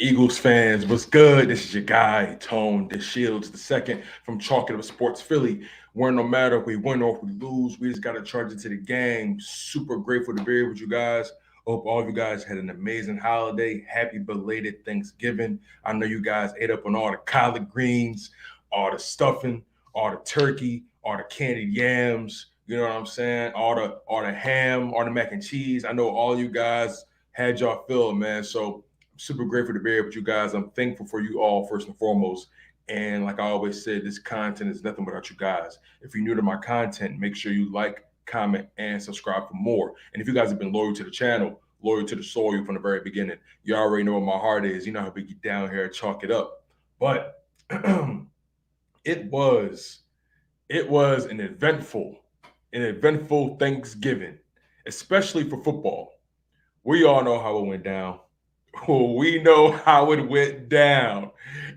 Eagles fans, what's good? This is your guy, Tone the Shields the second from Chalk It Up Sports Philly. Where no matter if we win or if we lose, we just got to charge it to the game. Super grateful to be here with you guys. Hope all of you guys had an amazing holiday. Happy belated Thanksgiving. I know you guys ate up on all the collard greens, all the stuffing, all the turkey, all the candied yams. You know what I'm saying? All the ham, all the mac and cheese. I know all you guys had y'all filled, man. So super grateful to be here with you guys. I'm thankful for you all first and foremost. And like I always said, this content is nothing without you guys. If you're new to my content, make sure you like, comment, and subscribe for more. And if you guys have been loyal to the channel, loyal to the soil from the very beginning, you already know what my heart is. You know how we get down here and chalk it up. But it was an eventful Thanksgiving, especially for football. We all know how it went down. We know how it went down.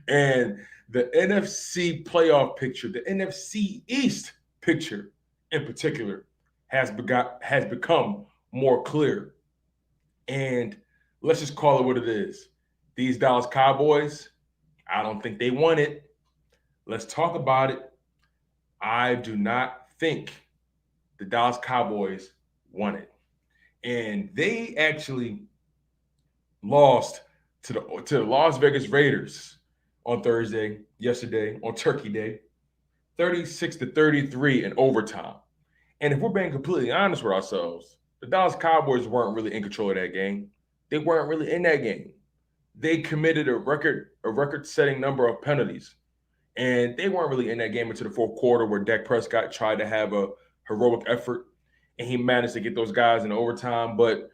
And the NFC playoff picture, the NFC East picture in particular, has become more clear. And let's just call it what it is. These Dallas Cowboys, I don't think they won it. Let's talk about it. I do not think the Dallas Cowboys won it. And they actually lost to the Las Vegas Raiders on yesterday, on Turkey Day, 36-33 in overtime. And if we're being completely honest with ourselves, the Dallas Cowboys weren't really in control of that game. They weren't really in that game. They committed a record-setting number of penalties. And they weren't really in that game until the fourth quarter where Dak Prescott tried to have a heroic effort and he managed to get those guys in overtime. But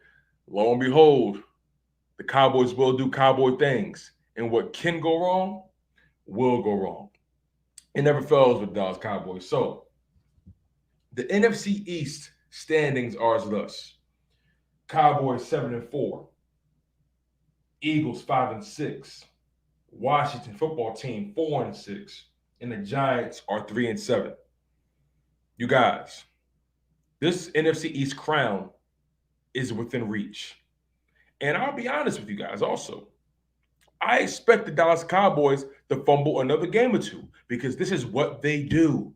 lo and behold, the Cowboys will do cowboy things. And what can go wrong will go wrong. It never fails with the Dallas Cowboys. So the NFC East standings are as thus. Cowboys 7-4. Eagles 5-6. Washington football team 4-6. And the Giants are 3-7. You guys, this NFC East crown is within reach. And I'll be honest with you guys also. I expect the Dallas Cowboys to fumble another game or two because this is what they do.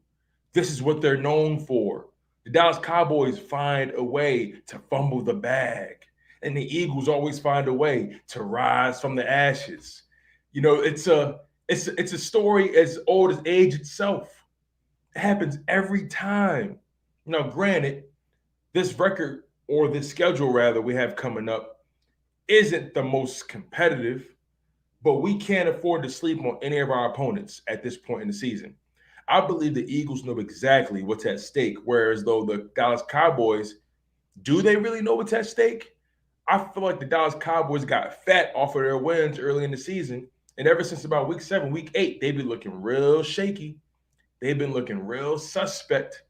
This is what they're known for. The Dallas Cowboys find a way to fumble the bag. And the Eagles always find a way to rise from the ashes. You know, it's a story as old as age itself. It happens every time. Now, granted, this record or this schedule rather we have coming up isn't the most competitive, but we can't afford to sleep on any of our opponents at this point in the season. I believe the Eagles know exactly what's at stake, whereas though the Dallas Cowboys, do they really know what's at stake? I feel like the Dallas Cowboys got fat off of their wins early in the season, and ever since about week 7, week 8, they've been looking real shaky. They've been looking real suspect.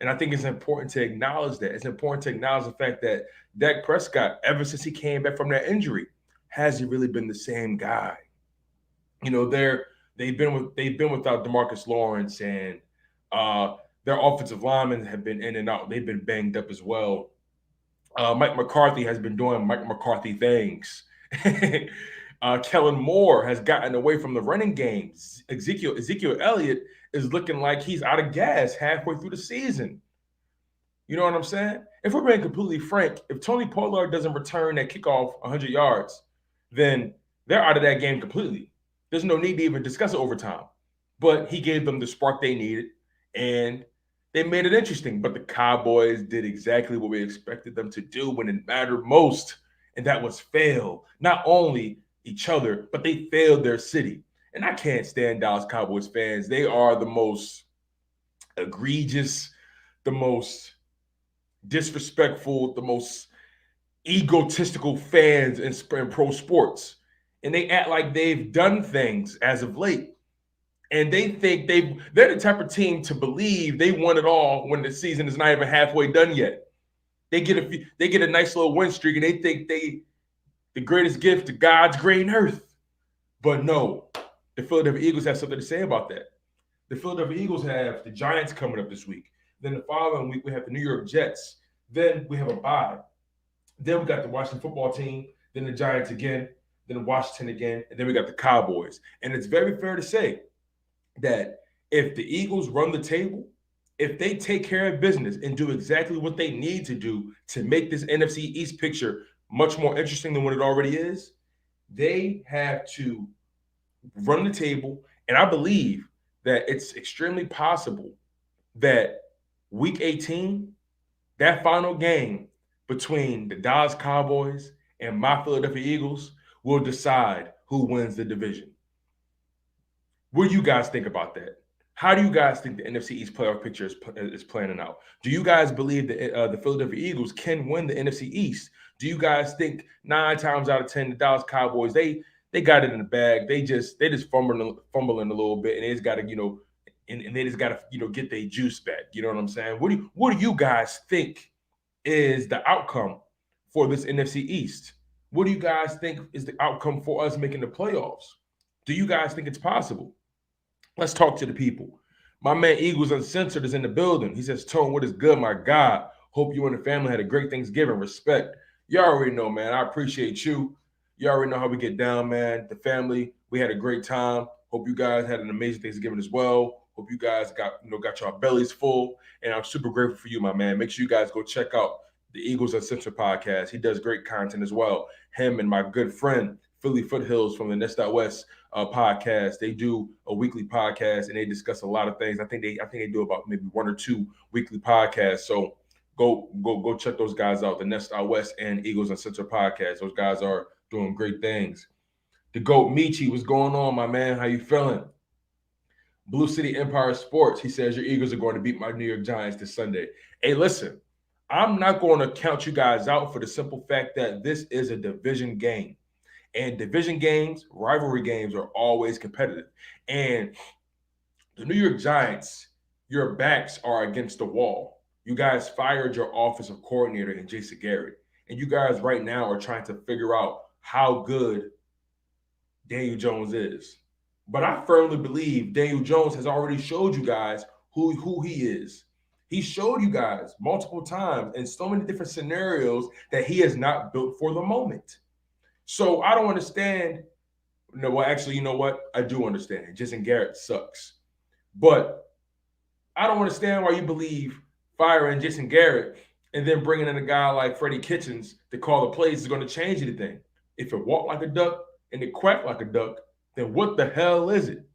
And I think it's important to acknowledge that. It's important to acknowledge the fact that Dak Prescott, ever since he came back from that injury, hasn't really been the same guy. You know, they've been without DeMarcus Lawrence, and their offensive linemen have been in and out. They've been banged up as well. Mike McCarthy has been doing Mike McCarthy things. Kellen Moore has gotten away from the running games. Ezekiel Elliott is looking like he's out of gas halfway through the season. You know what I'm saying? If we're being completely frank, if Tony Pollard doesn't return that kickoff 100 yards, then they're out of that game completely. There's no need to even discuss it overtime. But he gave them the spark they needed, and they made it interesting. But the Cowboys did exactly what we expected them to do when it mattered most, and that was fail. Not only each other, but they failed their city. And I can't stand Dallas Cowboys fans. They are the most egregious, the most disrespectful, the most egotistical fans in pro sports. And they act like they've done things as of late. And they think they're the type of team to believe they won it all when the season is not even halfway done yet. They get a nice little win streak, and they think the greatest gift to God's green earth. But no, the Philadelphia Eagles have something to say about that. The Philadelphia Eagles have the Giants coming up this week. Then the following week, we have the New York Jets. Then we have a bye. Then we got the Washington football team. Then the Giants again. then Washington again, and then we got the Cowboys. And it's very fair to say that if the Eagles run the table, if they take care of business and do exactly what they need to do to make this NFC East picture much more interesting than what it already is, they have to run the table. And I believe that it's extremely possible that week 18, that final game between the Dallas Cowboys and my Philadelphia Eagles will decide who wins the division. What do you guys think about that? How do you guys think the NFC East playoff picture is planning out? Do you guys believe that the Philadelphia Eagles can win the NFC East? Do you guys think 9 times out of 10 the Dallas Cowboys they got it in the bag? They just fumbling a little bit, and they just got to and they just got to get their juice back. You know what I'm saying? What do you guys think is the outcome for this NFC East? What do you guys think is the outcome for us making the playoffs? Do you guys think it's possible? Let's talk to the people. My man Eagles Uncensored is in the building. He says, Tone, what is good, my God? Hope you and the family had a great Thanksgiving. Respect. You already know, man. I appreciate you. You already know how we get down, man. The family, we had a great time. Hope you guys had an amazing Thanksgiving as well. Hope you guys got your bellies full. And I'm super grateful for you, my man. Make sure you guys go check out the Eagles Uncensored podcast. He does great content as well. Him and my good friend, Philly Foothills from the Nest Out West podcast. They do a weekly podcast and they discuss a lot of things. I think they do about maybe 1 or 2 weekly podcasts. So go check those guys out. The Nest Out West and Eagles Uncensored podcast. Those guys are doing great things. The GOAT Michi, what's going on, my man? How you feeling? Blue City Empire Sports. He says your Eagles are going to beat my New York Giants this Sunday. Hey, listen, I'm not going to count you guys out for the simple fact that this is a division game. And division games, rivalry games are always competitive. And the New York Giants, your backs are against the wall. You guys fired your offensive coordinator in Jason Garrett. And you guys right now are trying to figure out how good Daniel Jones is. But I firmly believe Daniel Jones has already showed you guys who he is. He showed you guys multiple times in so many different scenarios that he is not built for the moment. So I don't understand. No, well, actually, you know what? I do understand. Jason Garrett sucks. But I don't understand why you believe firing Jason Garrett and then bringing in a guy like Freddie Kitchens to call the plays is going to change anything. If it walked like a duck and it quacked like a duck, then what the hell is it?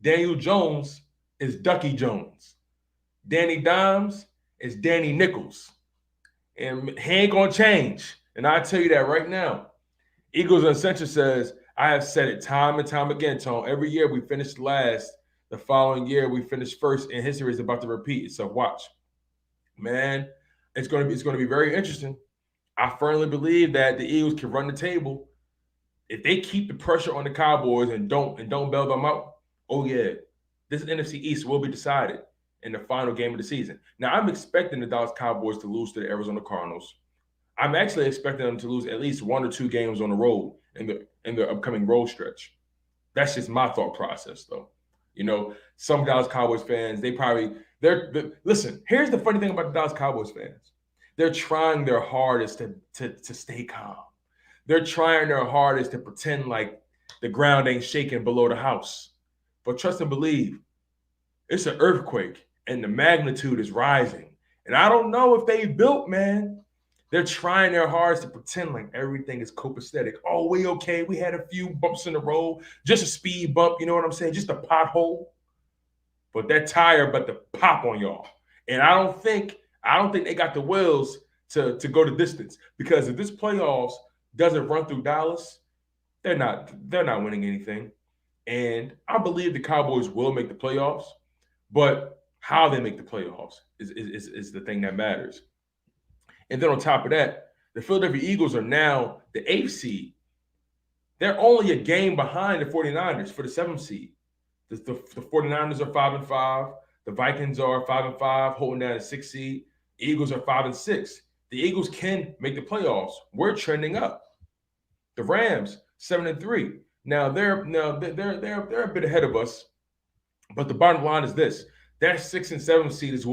Daniel Jones is Ducky Jones. Danny Dimes is Danny Nichols. And he ain't going to change. And I'll tell you that right now. Eagles Uncensored says, I have said it time and time again, Tone. Every year we finish last. The following year we finish first, and history is about to repeat. So watch. Man, it's going to be very interesting. I firmly believe that the Eagles can run the table. If they keep the pressure on the Cowboys and don't bail them out, oh yeah, this NFC East will be decided in the final game of the season. Now, I'm expecting the Dallas Cowboys to lose to the Arizona Cardinals. I'm actually expecting them to lose at least 1 or 2 games on the road in the upcoming road stretch. That's just my thought process, though. Some Dallas Cowboys fans, listen, here's the funny thing about the Dallas Cowboys fans. They're trying their hardest to stay calm. They're trying their hardest to pretend like the ground ain't shaking below the house. But trust and believe, it's an earthquake and the magnitude is rising. And I don't know if they built, man. They're trying their hardest to pretend like everything is copacetic. Oh, we okay. We had a few bumps in the road. Just a speed bump, you know what I'm saying? Just a pothole. But that tire about to pop on y'all. And I don't think they got the wills to go the distance. Because if this playoffs doesn't run through Dallas, they're not winning anything. And I believe the Cowboys will make the playoffs. But how they make the playoffs is the thing that matters. And then on top of that, the Philadelphia Eagles are now the 8th seed. They're only a game behind the 49ers for the 7th seed. The 49ers are 5-5. The Vikings are 5-5, holding down the 6th seed. The Eagles are 5-6. The Eagles can make the playoffs. We're trending up. The Rams 7-3. Now they're a bit ahead of us, but the bottom line is this: that 6th and 7th seed is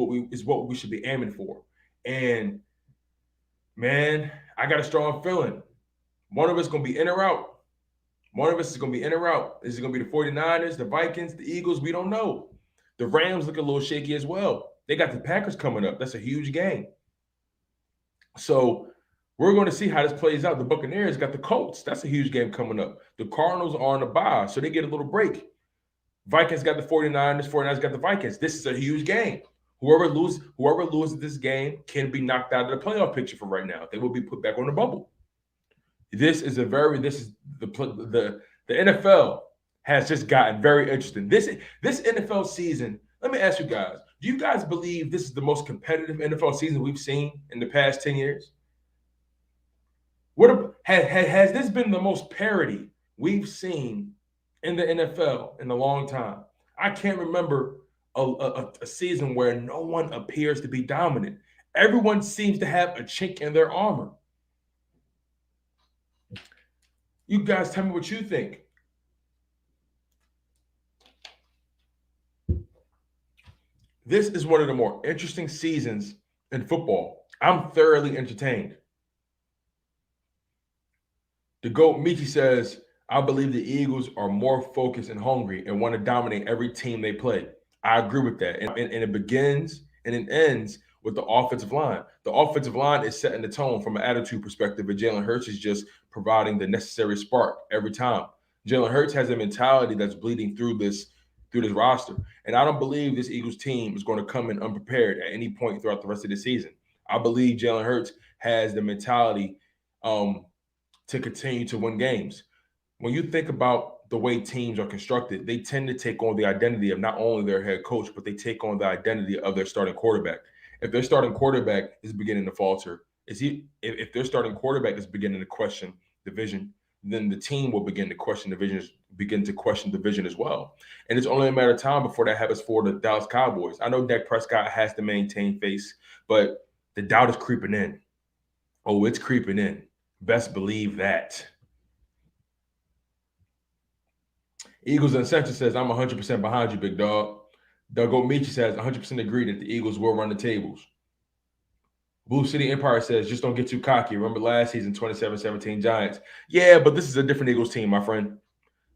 what we should be aiming for. And man, I got a strong feeling one of us gonna be in or out. One of us is going to be in or out. Is it going to be the 49ers, the Vikings, the Eagles? We don't know. The Rams look a little shaky as well. They got the Packers coming up. That's a huge game. So we're going to see how this plays out. The Buccaneers got the Colts. That's a huge game coming up. The Cardinals are on the bye, so they get a little break. Vikings got the 49ers. 49ers got the Vikings. This is a huge game. Whoever loses this game can be knocked out of the playoff picture for right now. They will be put back on the bubble. The NFL has just gotten very interesting. This NFL season, let me ask you guys, do you guys believe this is the most competitive NFL season we've seen in the past 10 years? Has this been the most parity we've seen in the NFL in a long time? I can't remember a season where no one appears to be dominant. Everyone seems to have a chink in their armor. You guys tell me what you think. This is one of the more interesting seasons in football. I'm thoroughly entertained. The GOAT Michi says, I believe the Eagles are more focused and hungry and want to dominate every team they play. I agree with that. And it begins and it ends with the offensive line. The offensive line is setting the tone from an attitude perspective, and Jalen Hurts is just providing the necessary spark every time. Jalen Hurts has a mentality that's bleeding through this roster. And I don't believe this Eagles team is going to come in unprepared at any point throughout the rest of the season. I believe Jalen Hurts has the mentality to continue to win games. When you think about the way teams are constructed, they tend to take on the identity of not only their head coach, but they take on the identity of their starting quarterback. If their starting quarterback is beginning to falter, if their starting quarterback is beginning to question the vision, then the team will begin to question the vision as well. And it's only a matter of time before that happens for the Dallas Cowboys. I know Dak Prescott has to maintain face, but the doubt is creeping in. Oh, it's creeping in. Best believe that. Eagles Uncensored says, I'm 100% behind you, big dog. Doug Omichi says, 100% agree that the Eagles will run the tables. Blue City Empire says, just don't get too cocky. Remember last season, 27-17 Giants. Yeah, but this is a different Eagles team, my friend.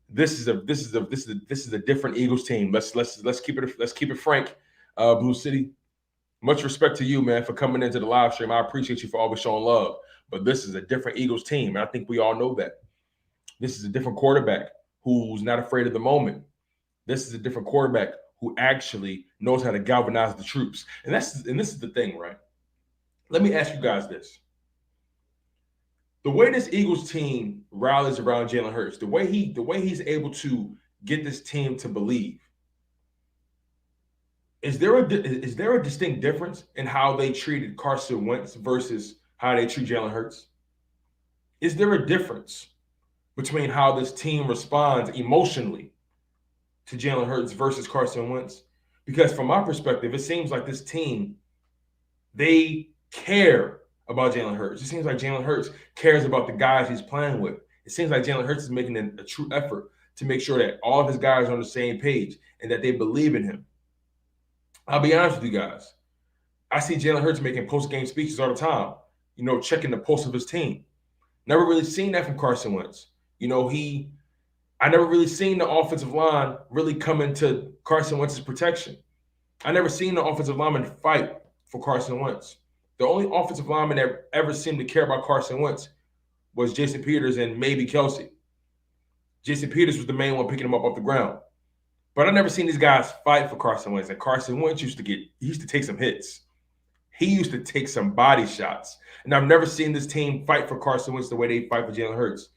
This is a different Eagles team. Let's keep it frank. Blue City, much respect to you, man, for coming into the live stream. I appreciate you for always showing love. But this is a different Eagles team, and I think we all know that. This is a different quarterback who's not afraid of the moment. This is a different quarterback who actually knows how to galvanize the troops. And this is the thing, right? Let me ask you guys this. The way this Eagles team rallies around Jalen Hurts, the way he's able to get this team to believe, is there a distinct difference in how they treated Carson Wentz versus how they treat Jalen Hurts? Is there a difference between how this team responds emotionally to Jalen Hurts versus Carson Wentz? Because from my perspective, it seems like this team, they care about Jalen Hurts. It seems like Jalen Hurts cares about the guys he's playing with. It seems like Jalen Hurts is making a true effort to make sure that all of his guys are on the same page and that they believe in him. I'll be honest with you guys. I see Jalen Hurts making post-game speeches all the time, checking the pulse of his team. Never really seen that from Carson Wentz. I never really seen the offensive line really come into Carson Wentz's protection. I never seen the offensive lineman fight for Carson Wentz. The only offensive lineman that ever seemed to care about Carson Wentz was Jason Peters and maybe Kelsey. Jason Peters was the main one picking him up off the ground. But I never seen these guys fight for Carson Wentz. And Carson Wentz used to take some hits. He used to take some body shots. And I've never seen this team fight for Carson Wentz the way they fight for Jalen Hurts.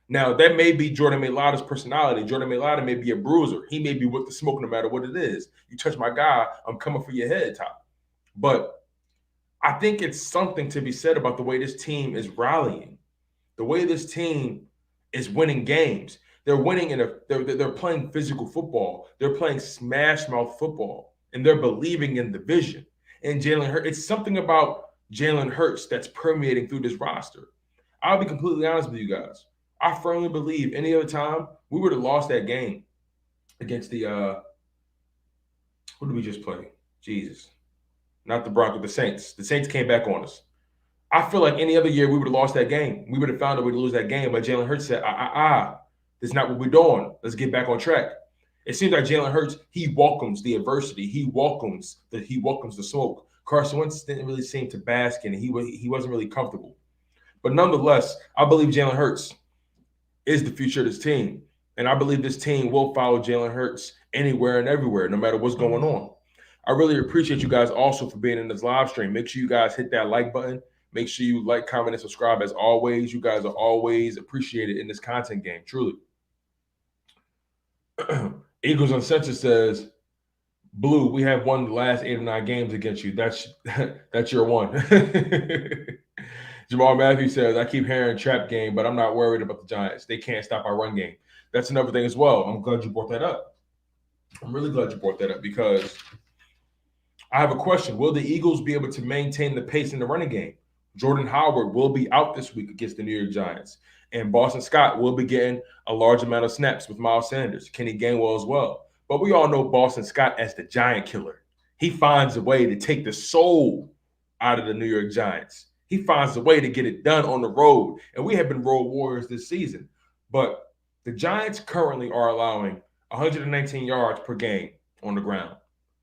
Now, that may be Jordan Mailata's personality. Jordan Mailata may be a bruiser. He may be with the smoke no matter what it is. You touch my guy, I'm coming for your head top. But I think it's something to be said about the way this team is rallying, the way this team is winning games. They're winning they're playing physical football. They're playing smash mouth football, and they're believing in the vision. And Jalen Hurts, it's something about Jalen Hurts that's permeating through this roster. I'll be completely honest with you guys. I firmly believe any other time we would have lost that game against the who did we just play? Jesus. Not the Broncos, the Saints. The Saints came back on us. I feel like any other year we would have lost that game. We would have found a way to lose that game. But Jalen Hurts said, That's not what we're doing. Let's get back on track. It seems like Jalen Hurts, he welcomes the adversity. He welcomes the smoke. Carson Wentz didn't really seem to bask in it. He wasn't really comfortable. But nonetheless, I believe Jalen Hurts is the future of this team. And I believe this team will follow Jalen Hurts anywhere and everywhere, no matter what's going on. I really appreciate you guys also for being in this live stream. Make sure you guys hit that like button. Make sure you like, comment, and subscribe as always. You guys are always appreciated in this content game, truly. Eagles Uncensored says, Blue, we have won the last 8 or 9 games against you. That's your one. Jamal Matthews says, I keep hearing trap game, but I'm not worried about the Giants. They can't stop our run game. That's another thing as well. I'm glad you brought that up. I'm really glad you brought that up because I have a question. Will the Eagles be able to maintain the pace in the running game? Jordan Howard will be out this week against the New York Giants. And Boston Scott will be getting a large amount of snaps with Miles Sanders, Kenny Gainwell as well. But we all know Boston Scott as the giant killer. He finds a way to take the soul out of the New York Giants. He finds a way to get it done on the road. And we have been road warriors this season. But the Giants currently are allowing 119 yards per game on the ground.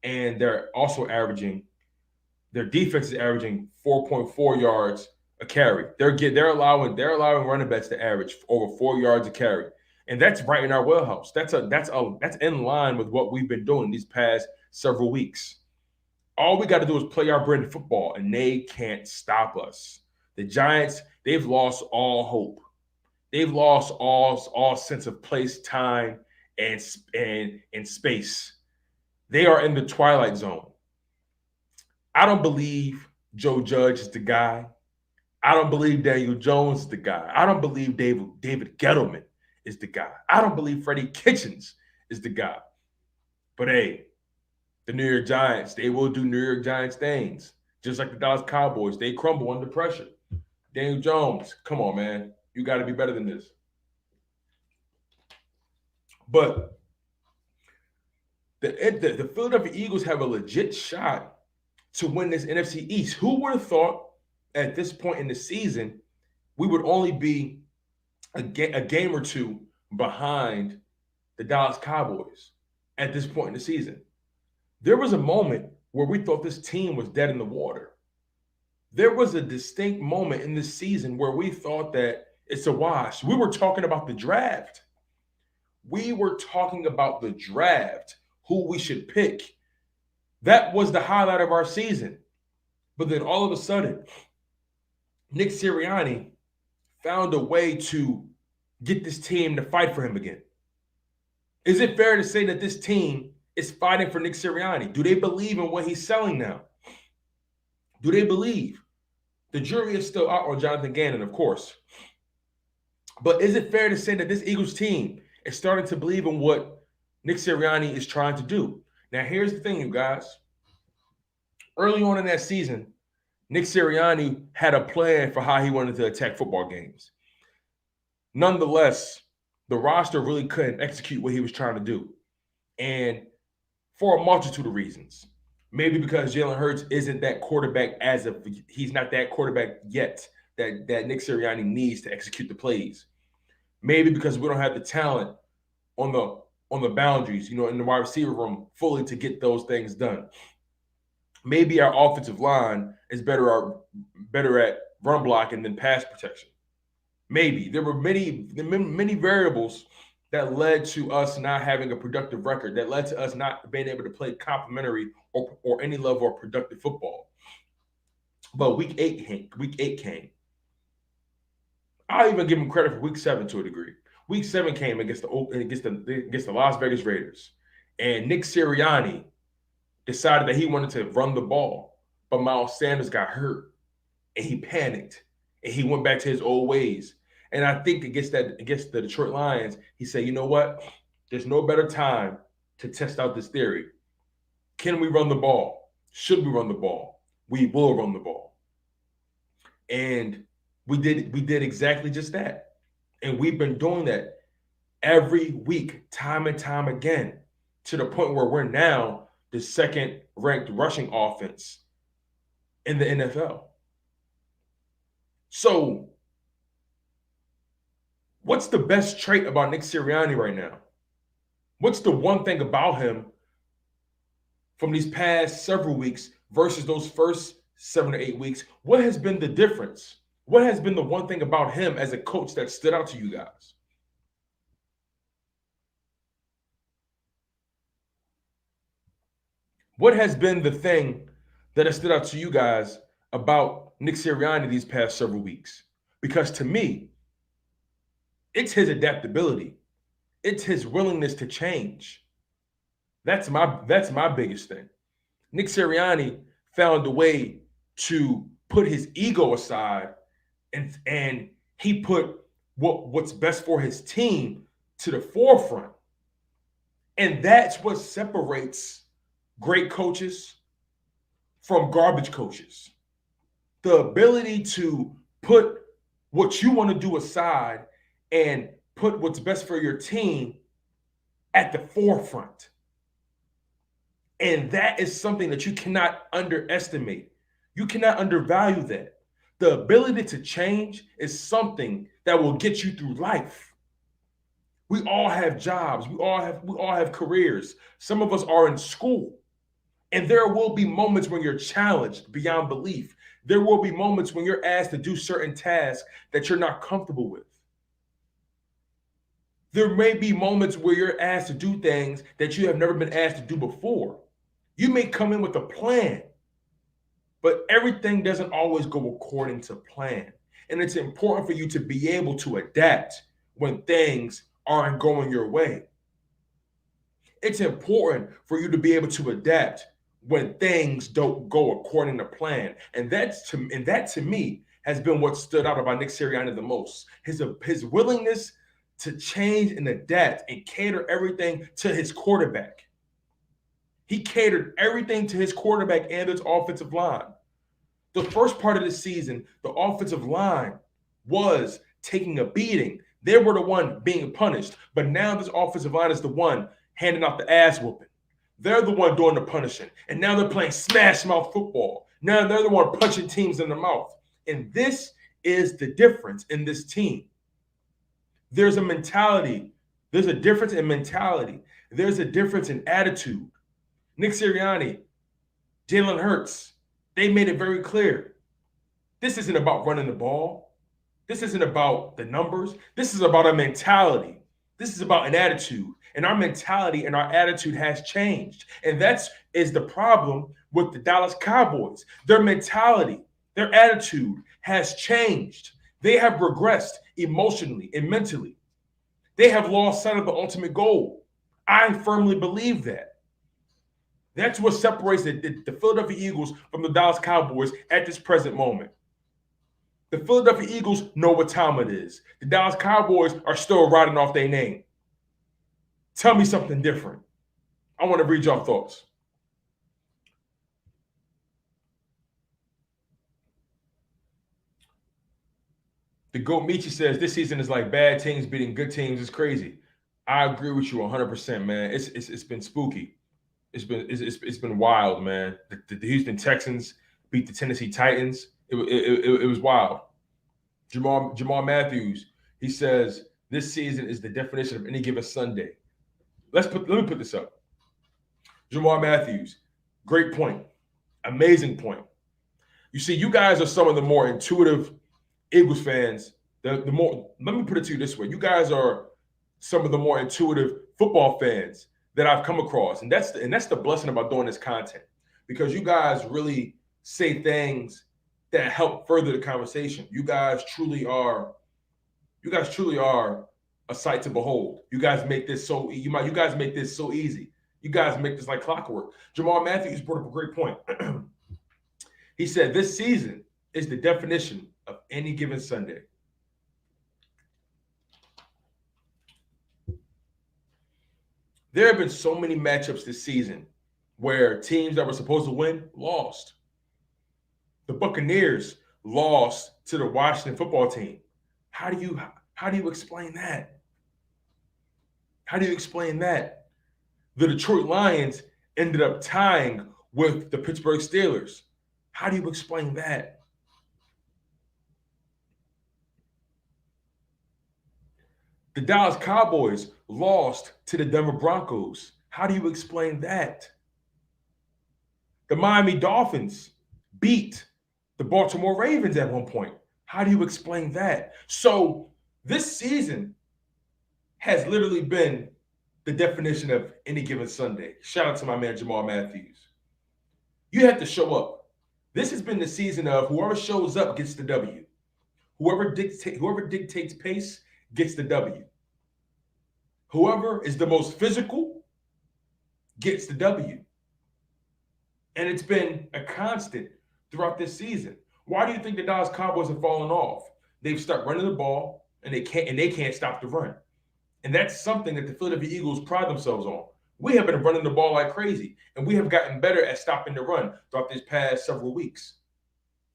And they're also averaging, their defense is averaging 4.4 yards a carry. They're allowing running backs to average over 4 yards a carry. And that's right in our wheelhouse. That's in line with what we've been doing these past several weeks. All we got to do is play our brand of football, and they can't stop us. The Giants, they've lost all hope. They've lost all sense of place, time, and space. They are in the twilight zone. I don't believe Joe Judge is the guy. I don't believe Daniel Jones is the guy. I don't believe David Gettleman is the guy. I don't believe Freddie Kitchens is the guy. But hey, the New York Giants, they will do New York Giants things. Just like the Dallas Cowboys, they crumble under pressure. Daniel Jones, come on, man. You got to be better than this. But the Philadelphia Eagles have a legit shot to win this NFC East. Who would have thought at this point in the season we would only be a game or two behind the Dallas Cowboys at this point in the season? There was a moment where we thought this team was dead in the water. There was a distinct moment in this season where we thought that it's a wash. We were talking about the draft. Who we should pick. That was the highlight of our season. But then all of a sudden, Nick Sirianni found a way to get this team to fight for him again. Is it fair to say that this team is fighting for Nick Sirianni? Do they believe in what he's selling now? Do they believe? The jury is still out on Jonathan Gannon, of course. But is it fair to say that this Eagles team is starting to believe in what Nick Sirianni is trying to do? Now, here's the thing, you guys. Early on in that season, Nick Sirianni had a plan for how he wanted to attack football games. Nonetheless, the roster really couldn't execute what he was trying to do. And for a multitude of reasons. Maybe because Jalen Hurts isn't that quarterback he's not that quarterback yet that Nick Sirianni needs to execute the plays. Maybe because we don't have the talent on the boundaries, in the wide receiver room fully to get those things done. Maybe our offensive line is better at run blocking than pass protection. Maybe. There were many variables that led to us not having a productive record, that led to us not being able to play complimentary or any level of productive football. But week 8 came. I'll even give him credit for week 7 to a degree. Week 7 came against the Las Vegas Raiders. And Nick Sirianni decided that he wanted to run the ball. But Miles Sanders got hurt. And he panicked. And he went back to his old ways. And I think against the Detroit Lions, he said, you know what? There's no better time to test out this theory. Can we run the ball? Should we run the ball? We will run the ball. And we did exactly just that. And we've been doing that every week, time and time again, to the point where we're now the second-ranked rushing offense in the NFL. So What's the best trait about Nick Sirianni right now? What's the one thing about him from these past several weeks versus those first 7 or 8 weeks? What has been the difference? What has been the one thing about him as a coach that stood out to you guys? What has been the thing that has stood out to you guys about Nick Sirianni these past several weeks? Because to me, it's his adaptability. It's his willingness to change. That's my biggest thing. Nick Sirianni found a way to put his ego aside and he put what's best for his team to the forefront. And that's what separates great coaches from garbage coaches. The ability to put what you want to do aside and put what's best for your team at the forefront. And that is something that you cannot underestimate. You cannot undervalue that. The ability to change is something that will get you through life. We all have jobs. We all have careers. Some of us are in school. And there will be moments when you're challenged beyond belief. There will be moments when you're asked to do certain tasks that you're not comfortable with. There may be moments where you're asked to do things that you have never been asked to do before. You may come in with a plan, but everything doesn't always go according to plan. And it's important for you to be able to adapt when things aren't going your way. It's important for you to be able to adapt when things don't go according to plan. And that to me has been what stood out about Nick Sirianni the most. His willingness to change and adapt and cater everything to his quarterback. He catered everything to his quarterback and his offensive line. The first part of the season, the offensive line was taking a beating. They were the one being punished. But now this offensive line is the one handing out the ass whooping. They're the one doing the punishing. And now they're playing smash mouth football. Now they're the one punching teams in the mouth. And this is the difference in this team. There's a mentality. There's a difference in mentality. There's a difference in attitude. Nick Sirianni, Jalen Hurts, they made it very clear. This isn't about running the ball. This isn't about the numbers. This is about a mentality. This is about an attitude. And our mentality and our attitude has changed. And that is the problem with the Dallas Cowboys. Their mentality, their attitude has changed. They have regressed emotionally and mentally. They have lost sight of the ultimate goal. I firmly believe that. That's what separates the Philadelphia Eagles from the Dallas Cowboys at this present moment. The Philadelphia Eagles know what time it is. The Dallas Cowboys are still riding off their name. Tell me something different. I want to read your thoughts. The GOAT Michi says this season is like bad teams beating good teams. It's crazy. I agree with you 100%, man. It's been spooky. It's been wild, man. The Houston Texans beat the Tennessee Titans. It was wild. Jamal Matthews, he says this season is the definition of any given Sunday. Let me put this up. Jamal Matthews, great point, amazing point. You see, you guys are some of the more intuitive Eagles fans. Let me put it to you this way: you guys are some of the more intuitive football fans that I've come across, and that's the blessing about doing this content, because you guys really say things that help further the conversation. You guys truly are a sight to behold. You guys make this so you guys make this so easy. You guys make this like clockwork. Jamal Matthews brought up a great point. He said this season is the definition of any given Sunday. There have been so many matchups this season where teams that were supposed to win lost. The Buccaneers lost to the Washington football team. How do you explain that? How do you explain that? The Detroit Lions ended up tying with the Pittsburgh Steelers. How do you explain that? The Dallas Cowboys lost to the Denver Broncos. How do you explain that? The Miami Dolphins beat the Baltimore Ravens at one point. How do you explain that? So this season has literally been the definition of any given Sunday. Shout out to my man Jamal Matthews. You have to show up. This has been the season of whoever shows up gets the W. Whoever dictates pace gets the W. Whoever is the most physical gets the W. And it's been a constant throughout this season. Why do you think the Dallas Cowboys have fallen off? They've started running the ball and they can't stop the run. And that's something that the Philadelphia Eagles pride themselves on. We have been running the ball like crazy, and we have gotten better at stopping the run throughout these past several weeks.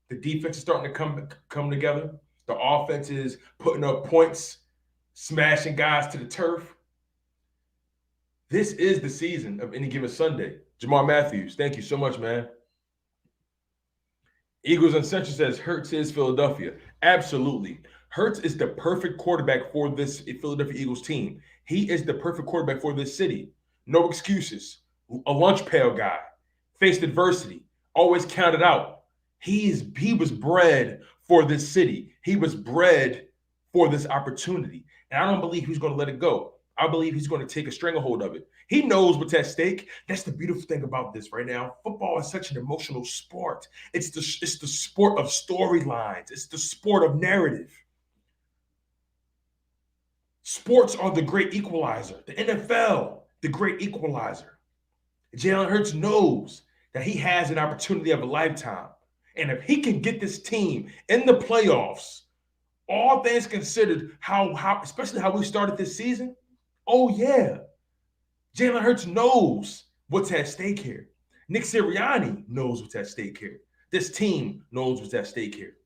The defense is starting to come together. The offense is putting up points, smashing guys to the turf. This is the season of any given Sunday. Jamal Matthews, thank you so much, man. Eagles Uncensored says Hurts is Philadelphia. Absolutely. Hurts is the perfect quarterback for this Philadelphia Eagles team. He is the perfect quarterback for this city. No excuses. A lunch pail guy. Faced adversity. Always counted out. He was bred for this city. He was bred for this opportunity. And I don't believe he's going to let it go. I believe he's going to take a stranglehold of it. He knows what's at stake. That's the beautiful thing about this right now. Football is such an emotional sport. It's the sport of storylines. It's the sport of narrative. Sports are the great equalizer. The NFL, the great equalizer. Jalen Hurts knows that he has an opportunity of a lifetime. And if he can get this team in the playoffs, all things considered, especially how we started this season, oh yeah, Jalen Hurts knows what's at stake here. Nick Sirianni knows what's at stake here. This team knows what's at stake here.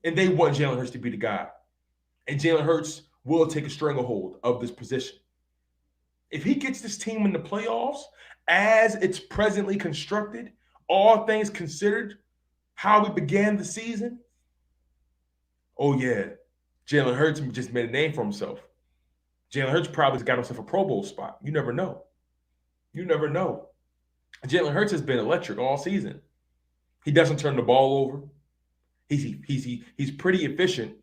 And they want Jalen Hurts to be the guy. And Jalen Hurts will take a stranglehold of this position. If he gets this team in the playoffs, as it's presently constructed, all things considered, how we began the season, oh yeah, Jalen Hurts just made a name for himself. Jalen Hurts probably got himself a Pro Bowl spot. You never know. You never know. Jalen Hurts has been electric all season. He doesn't turn the ball over. He's pretty efficient.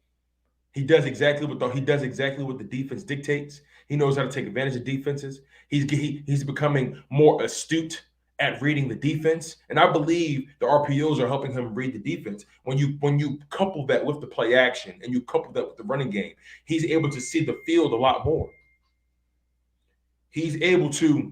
He does exactly what the defense dictates. He knows how to take advantage of defenses. He's becoming more astute at reading the defense, and I believe the RPOs are helping him read the defense. When you couple that with the play action and you couple that with the running game, he's able to see the field a lot more. He's able to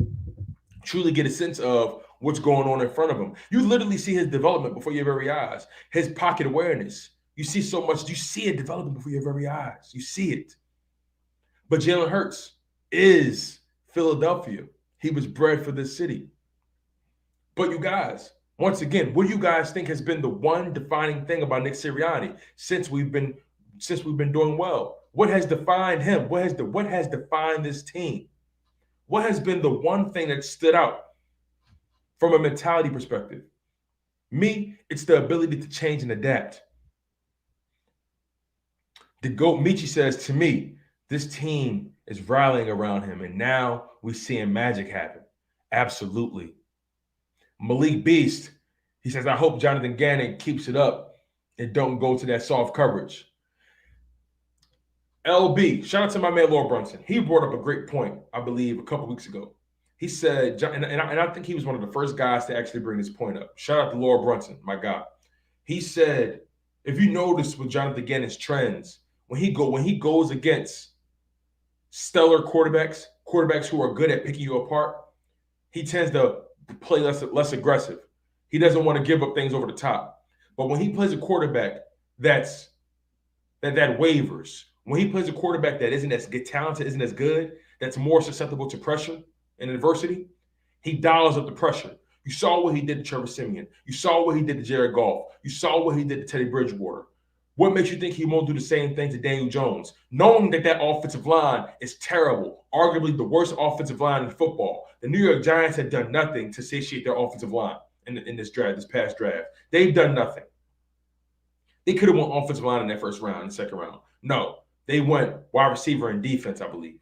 truly get a sense of what's going on in front of him. You literally see his development before your very eyes. His pocket awareness. You see so much. You see it developing before your very eyes. You see it. But Jalen Hurts is Philadelphia. He was bred for this city. But you guys, once again, what do you guys think has been the one defining thing about Nick Sirianni since we've been doing well? What has defined him? What has defined this team? What has been the one thing that stood out from a mentality perspective? Me, it's the ability to change and adapt. The GOAT Michi says, to me, this team is rallying around him, and now we're seeing magic happen. Absolutely. Malik Beast, he says, I hope Jonathan Gannon keeps it up and don't go to that soft coverage. LB, shout out to my man Laura Brunson. He brought up a great point, I believe, a couple weeks ago. He said, and I think he was one of the first guys to actually bring this point up. Shout out to Laura Brunson, my God. He said, if you notice with Jonathan Gannon's trends, when he goes against stellar quarterbacks who are good at picking you apart, he tends to play less aggressive. He doesn't want to give up things over the top. But when he plays a quarterback that wavers, when he plays a quarterback that isn't as talented, isn't as good, that's more susceptible to pressure and adversity, he dials up the pressure. You saw what he did to Trevor Siemian. You saw what he did to Jared Goff. You saw what he did to Teddy Bridgewater. What makes you think he won't do the same thing to Daniel Jones? Knowing that offensive line is terrible, arguably the worst offensive line in football. The New York Giants had done nothing to satiate their offensive line in this past draft. They've done nothing. They could have won offensive line in that first round, in the second round. No, They went wide receiver and defense, I believe.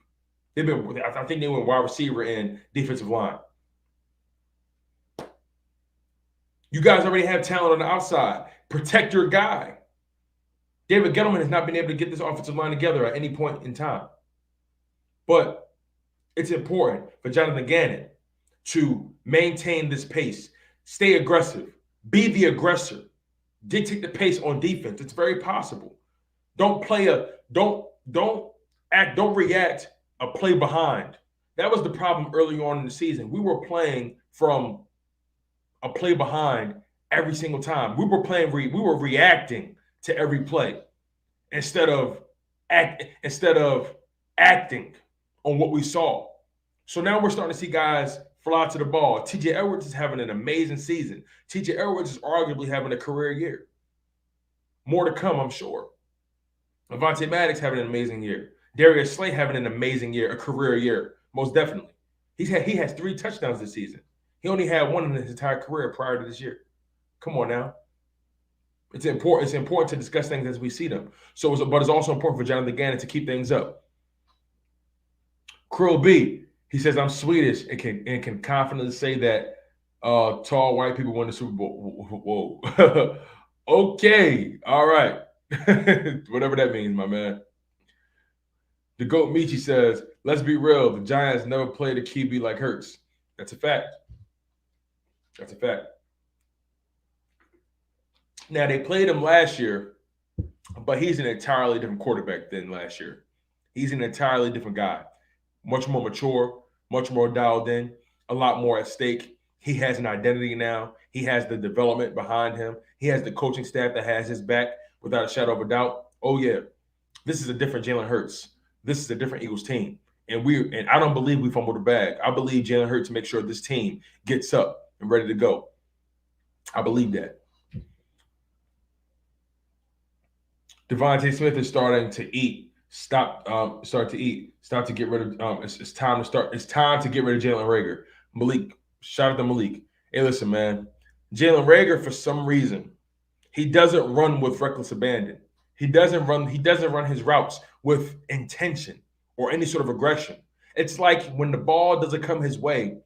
I think they went wide receiver and defensive line. You guys already have talent on the outside. Protect your guy. David Gettleman has not been able to get this offensive line together at any point in time. But it's important for Jonathan Gannon to maintain this pace, stay aggressive, be the aggressor, dictate the pace on defense. It's very possible. Don't react a play behind. That was the problem early on in the season. We were playing from a play behind every single time. We were reacting to every play instead of acting on what we saw. So now we're starting to see guys fly to the ball. TJ Edwards is having an amazing season. TJ Edwards is arguably having a career year. More to come, I'm sure. Avonte Maddox having an amazing year. Darius Slay having an amazing year, a career year, most definitely. He has 3 touchdowns this season. He only had 1 in his entire career prior to this year. Come on now. It's important to discuss things as we see them. But it's also important for Jonathan Gannon to keep things up. Krill B, he says, I'm Swedish and can confidently say that tall white people win the Super Bowl. Whoa. Okay. All right. Whatever that means, my man. The GOAT Michi says, let's be real. The Giants never played a QB like Hurts. That's a fact. That's a fact. Now, they played him last year, but he's an entirely different quarterback than last year. He's an entirely different guy. Much more mature, much more dialed in, a lot more at stake. He has an identity now. He has the development behind him. He has the coaching staff that has his back without a shadow of a doubt. Oh, yeah. This is a different Jalen Hurts. This is a different Eagles team. And I don't believe we fumbled the bag. I believe Jalen Hurts makes sure this team gets up and ready to go. I believe that. Devontae Smith is starting to eat. Start to eat. Start to get rid of. It's time to start. It's time to get rid of Jalen Reagor. Malik, shout out to Malik. Hey, listen, man. Jalen Reagor, for some reason, he doesn't run with reckless abandon. He doesn't run his routes with intention or any sort of aggression. It's like when the ball doesn't come his way,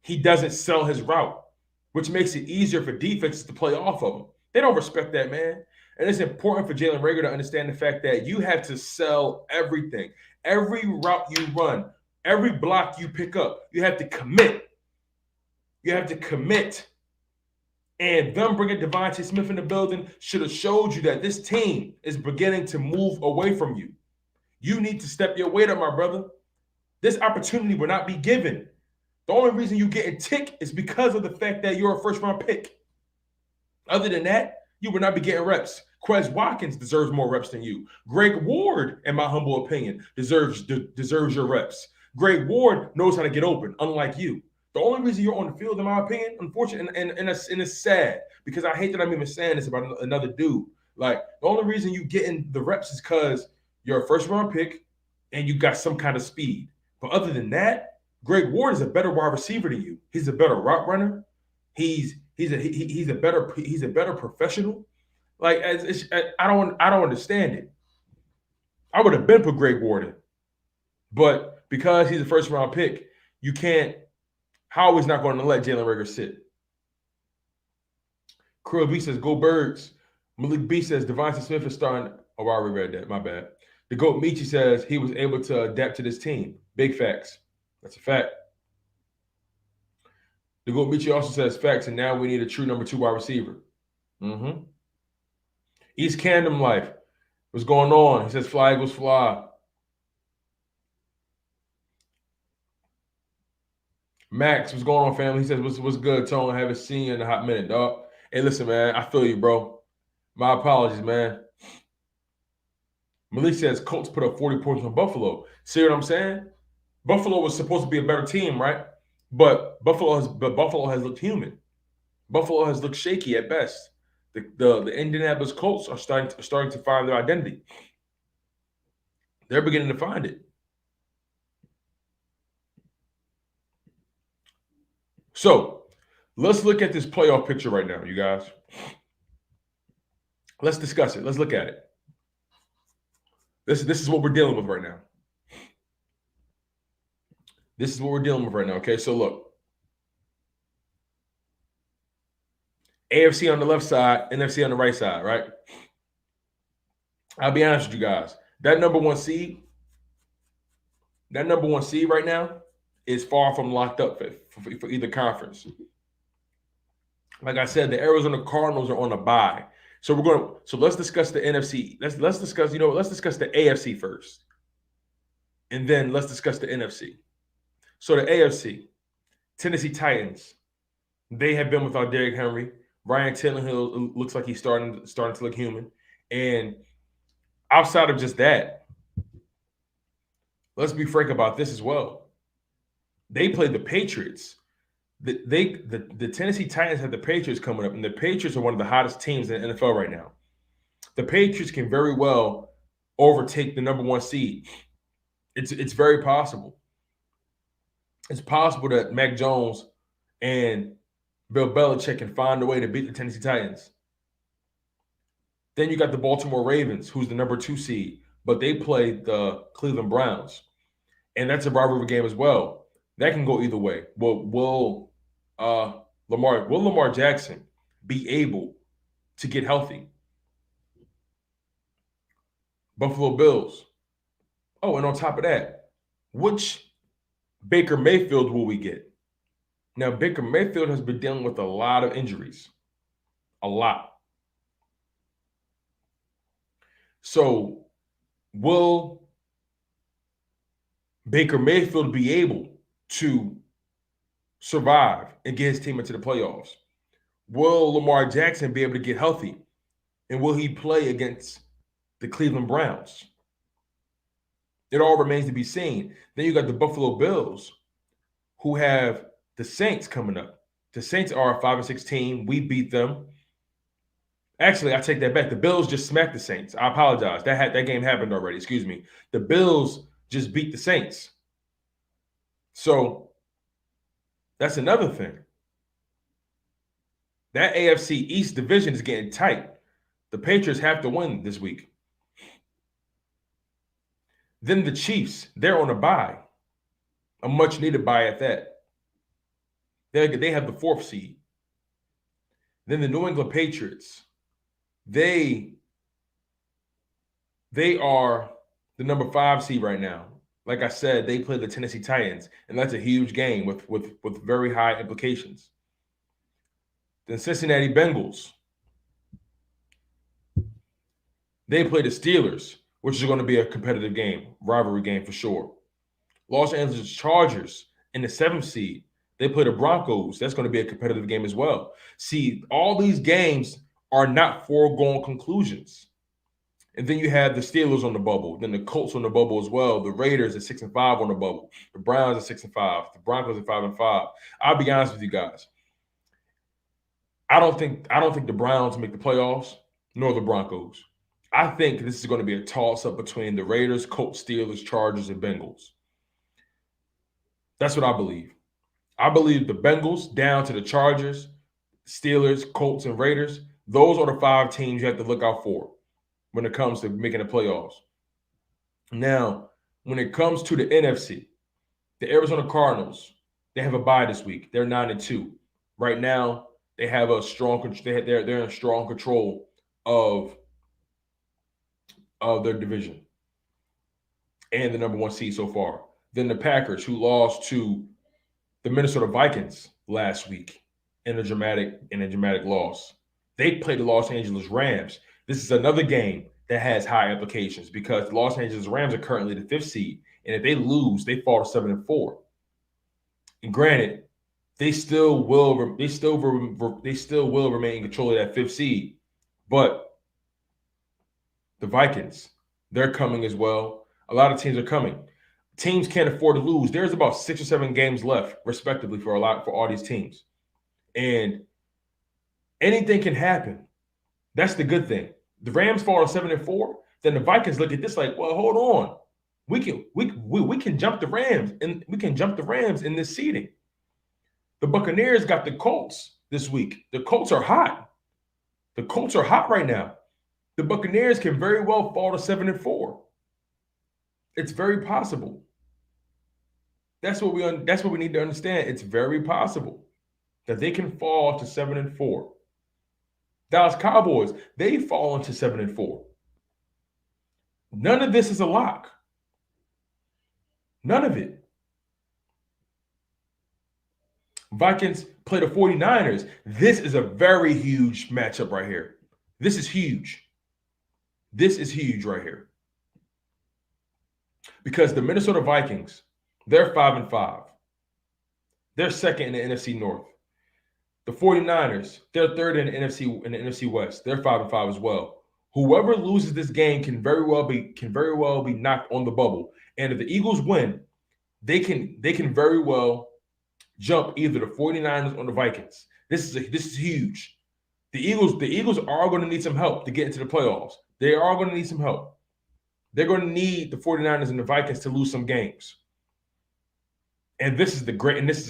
he doesn't sell his route, which makes it easier for defenses to play off of him. They don't respect that, man. And it's important for Jalen Reagor to understand the fact that you have to sell everything. Every route you run, every block you pick up, you have to commit. You have to commit. And them bringing Devontae Smith in the building should have showed you that this team is beginning to move away from you. You need to step your weight up, my brother. This opportunity will not be given. The only reason you're getting tick is because of the fact that you're a first-round pick. Other than that, you will not be getting reps. Quez Watkins deserves more reps than you. Greg Ward, in my humble opinion, deserves your reps. Greg Ward knows how to get open, unlike you. The only reason you're on the field, in my opinion, unfortunately, and it's sad, because I hate that I'm even saying this about another dude. Like, the only reason you getting the reps is because you're a first-round pick and you got some kind of speed. But other than that, Greg Ward is a better wide receiver than you. He's a better route runner. He's a better professional. Like, I don't understand it. I would have been put Greg Ward in, but because he's a first-round pick, you can't. Howard's not going to let Jalen Reagor sit. Krill B says, go Birds. Malik B says, Devontae Smith is starting. Oh, I already read that. My bad. The GOAT Michi says he was able to adapt to this team. Big facts. That's a fact. The GOAT Michi also says facts, and now we need a true number 2 wide receiver. East Camden Life. What's going on? He says, fly Eagles fly. Max, what's going on, family? He says, what's good, Tone? I haven't seen you in a hot minute, dog. Hey, listen, man. I feel you, bro. My apologies, man. Malik says, Colts put up 40 points on Buffalo. See what I'm saying? Buffalo was supposed to be a better team, right? But Buffalo has looked human. Buffalo has looked shaky at best. The Indianapolis Colts are starting to find their identity. They're beginning to find it. So let's look at this playoff picture right now, you guys. Let's discuss it. Let's look at it. This is what we're dealing with right now. This is what we're dealing with right now. Okay, so look, AFC on the left side, NFC on the right side, right? I'll be honest with you guys. That number one seed right now is far from locked up for either conference. Like I said, the Arizona Cardinals are on a bye. So let's discuss the NFC. Let's discuss the AFC first. And then let's discuss the NFC. So the AFC, Tennessee Titans, they have been without Derrick Henry. Ryan Tannehill looks like he's starting to look human. And outside of just that, let's be frank about this as well. They played the Patriots. The Tennessee Titans have the Patriots coming up, and the Patriots are one of the hottest teams in the NFL right now. The Patriots can very well overtake the number one seed. It's very possible. It's possible that Mac Jones and Bill Belichick can find a way to beat the Tennessee Titans. Then you got the Baltimore Ravens, who's the number 2 seed, but they play the Cleveland Browns, and that's a rivalry game as well. That can go either way. Will Lamar Jackson be able to get healthy? Buffalo Bills. Oh, and on top of that, which Baker Mayfield will we get? Now, Baker Mayfield has been dealing with a lot of injuries. A lot. So, will Baker Mayfield be able to survive and get his team into the playoffs? Will Lamar Jackson be able to get healthy? And will he play against the Cleveland Browns? It all remains to be seen. Then you got the Buffalo Bills, who have the Saints coming up. The Saints are a 5-6 team. We beat them. Actually, I take that back. The Bills just smacked the Saints. I apologize. That game happened already. Excuse me. The Bills just beat the Saints. So that's another thing. That AFC East division is getting tight. The Patriots have to win this week. Then the Chiefs, they're on a bye. A much-needed bye at that. They have the 4th seed. Then the New England Patriots, they are the number 5 seed right now. Like I said, they play the Tennessee Titans, and that's a huge game with very high implications. The Cincinnati Bengals, they play the Steelers, which is going to be a competitive game, rivalry game for sure. Los Angeles Chargers in the 7th seed, they play the Broncos. That's going to be a competitive game as well. See, all these games are not foregone conclusions. And then you have the Steelers on the bubble, then the Colts on the bubble as well. The Raiders at 6-5 on the bubble. The Browns at 6-5. The Broncos at 5-5. I'll be honest with you guys. I don't think the Browns make the playoffs, nor the Broncos. I think this is going to be a toss-up between the Raiders, Colts, Steelers, Chargers, and Bengals. That's what I believe. I believe the Bengals down to the Chargers, Steelers, Colts, and Raiders, those are the 5 teams you have to look out for when it comes to making the playoffs. Now, when it comes to the NFC, the Arizona Cardinals, they have a bye this week. They're 9-2. Right now, they have a strong. They're in strong control of their division and the number 1 seed so far. Then the Packers, who lost to the Minnesota Vikings last week in a dramatic loss. They play the Los Angeles Rams. This is another game that has high implications because the Los Angeles Rams are currently the 5th seed, and if they lose, they fall to 7-4. And granted, they still will remain in control of that 5th seed, but the Vikings, they're coming as well. A lot of teams are coming. Teams can't afford to lose. There's about 6 or 7 games left, respectively, for all these teams. And anything can happen. That's the good thing. The Rams fall to 7-4, then the Vikings look at this like, well, hold on. We can jump the Rams, and we can jump the Rams in this seeding. The Buccaneers got the Colts this week. The Colts are hot. The Colts are hot right now. The Buccaneers can very well fall to 7-4. It's very possible. That's what we need to understand. It's very possible that they can fall to 7-4. Dallas Cowboys, they fall into 7-4. None of this is a lock. None of it. Vikings play the 49ers. This is a very huge matchup right here. This is huge. This is huge right here. Because the Minnesota Vikings, they're 5-5. They're second in the NFC North. The 49ers, they're third in the NFC West. They're 5-5 as well. Whoever loses this game can very well be knocked on the bubble. And if the Eagles win, they can very well jump either the 49ers or the Vikings. This is huge. The Eagles are going to need some help to get into the playoffs. They are going to need some help. They're going to need the 49ers and the Vikings to lose some games. And this is a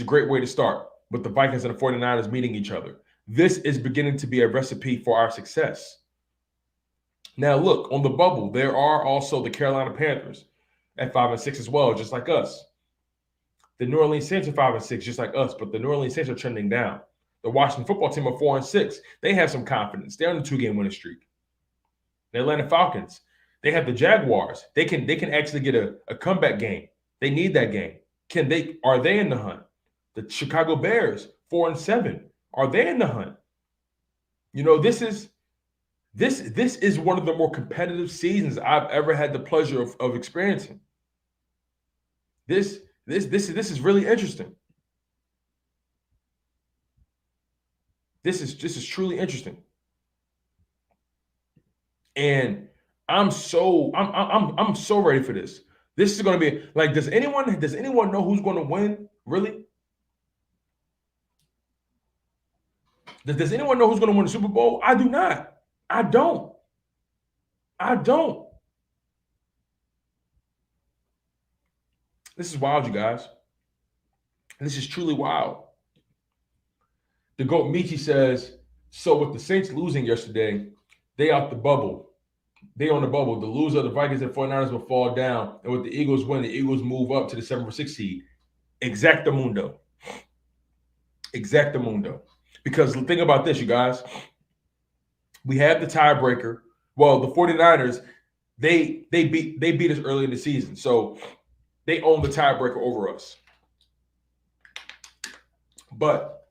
great way to start with the Vikings and the 49ers meeting each other. This is beginning to be a recipe for our success. Now, look, on the bubble, there are also the Carolina Panthers at 5-6 as well, just like us. The New Orleans Saints are 5-6, just like us, but the New Orleans Saints are trending down. The Washington football team are 4-6. They have some confidence. They're on a 2-game winning streak. The Atlanta Falcons, they have the Jaguars. They can actually get a comeback game. They need that game. Are they in the hunt? The Chicago Bears, 4-7. Are they in the hunt? You know, this is one of the more competitive seasons I've ever had the pleasure of experiencing. This is really interesting. This is truly interesting. And I'm so ready for this. This is going to be like, does anyone know who's going to win? Really? Does anyone know who's going to win the Super Bowl? I do not. I don't. This is wild, you guys. This is truly wild. The GOAT Michi says, so with the Saints losing yesterday, they out the bubble. They on the bubble. The loser, the Vikings and 49ers will fall down. And with the Eagles win, the Eagles move up to the 7-6 seed. Exactamundo. Because think about this, you guys. We have the tiebreaker. Well, the 49ers, they beat us early in the season. So they own the tiebreaker over us. But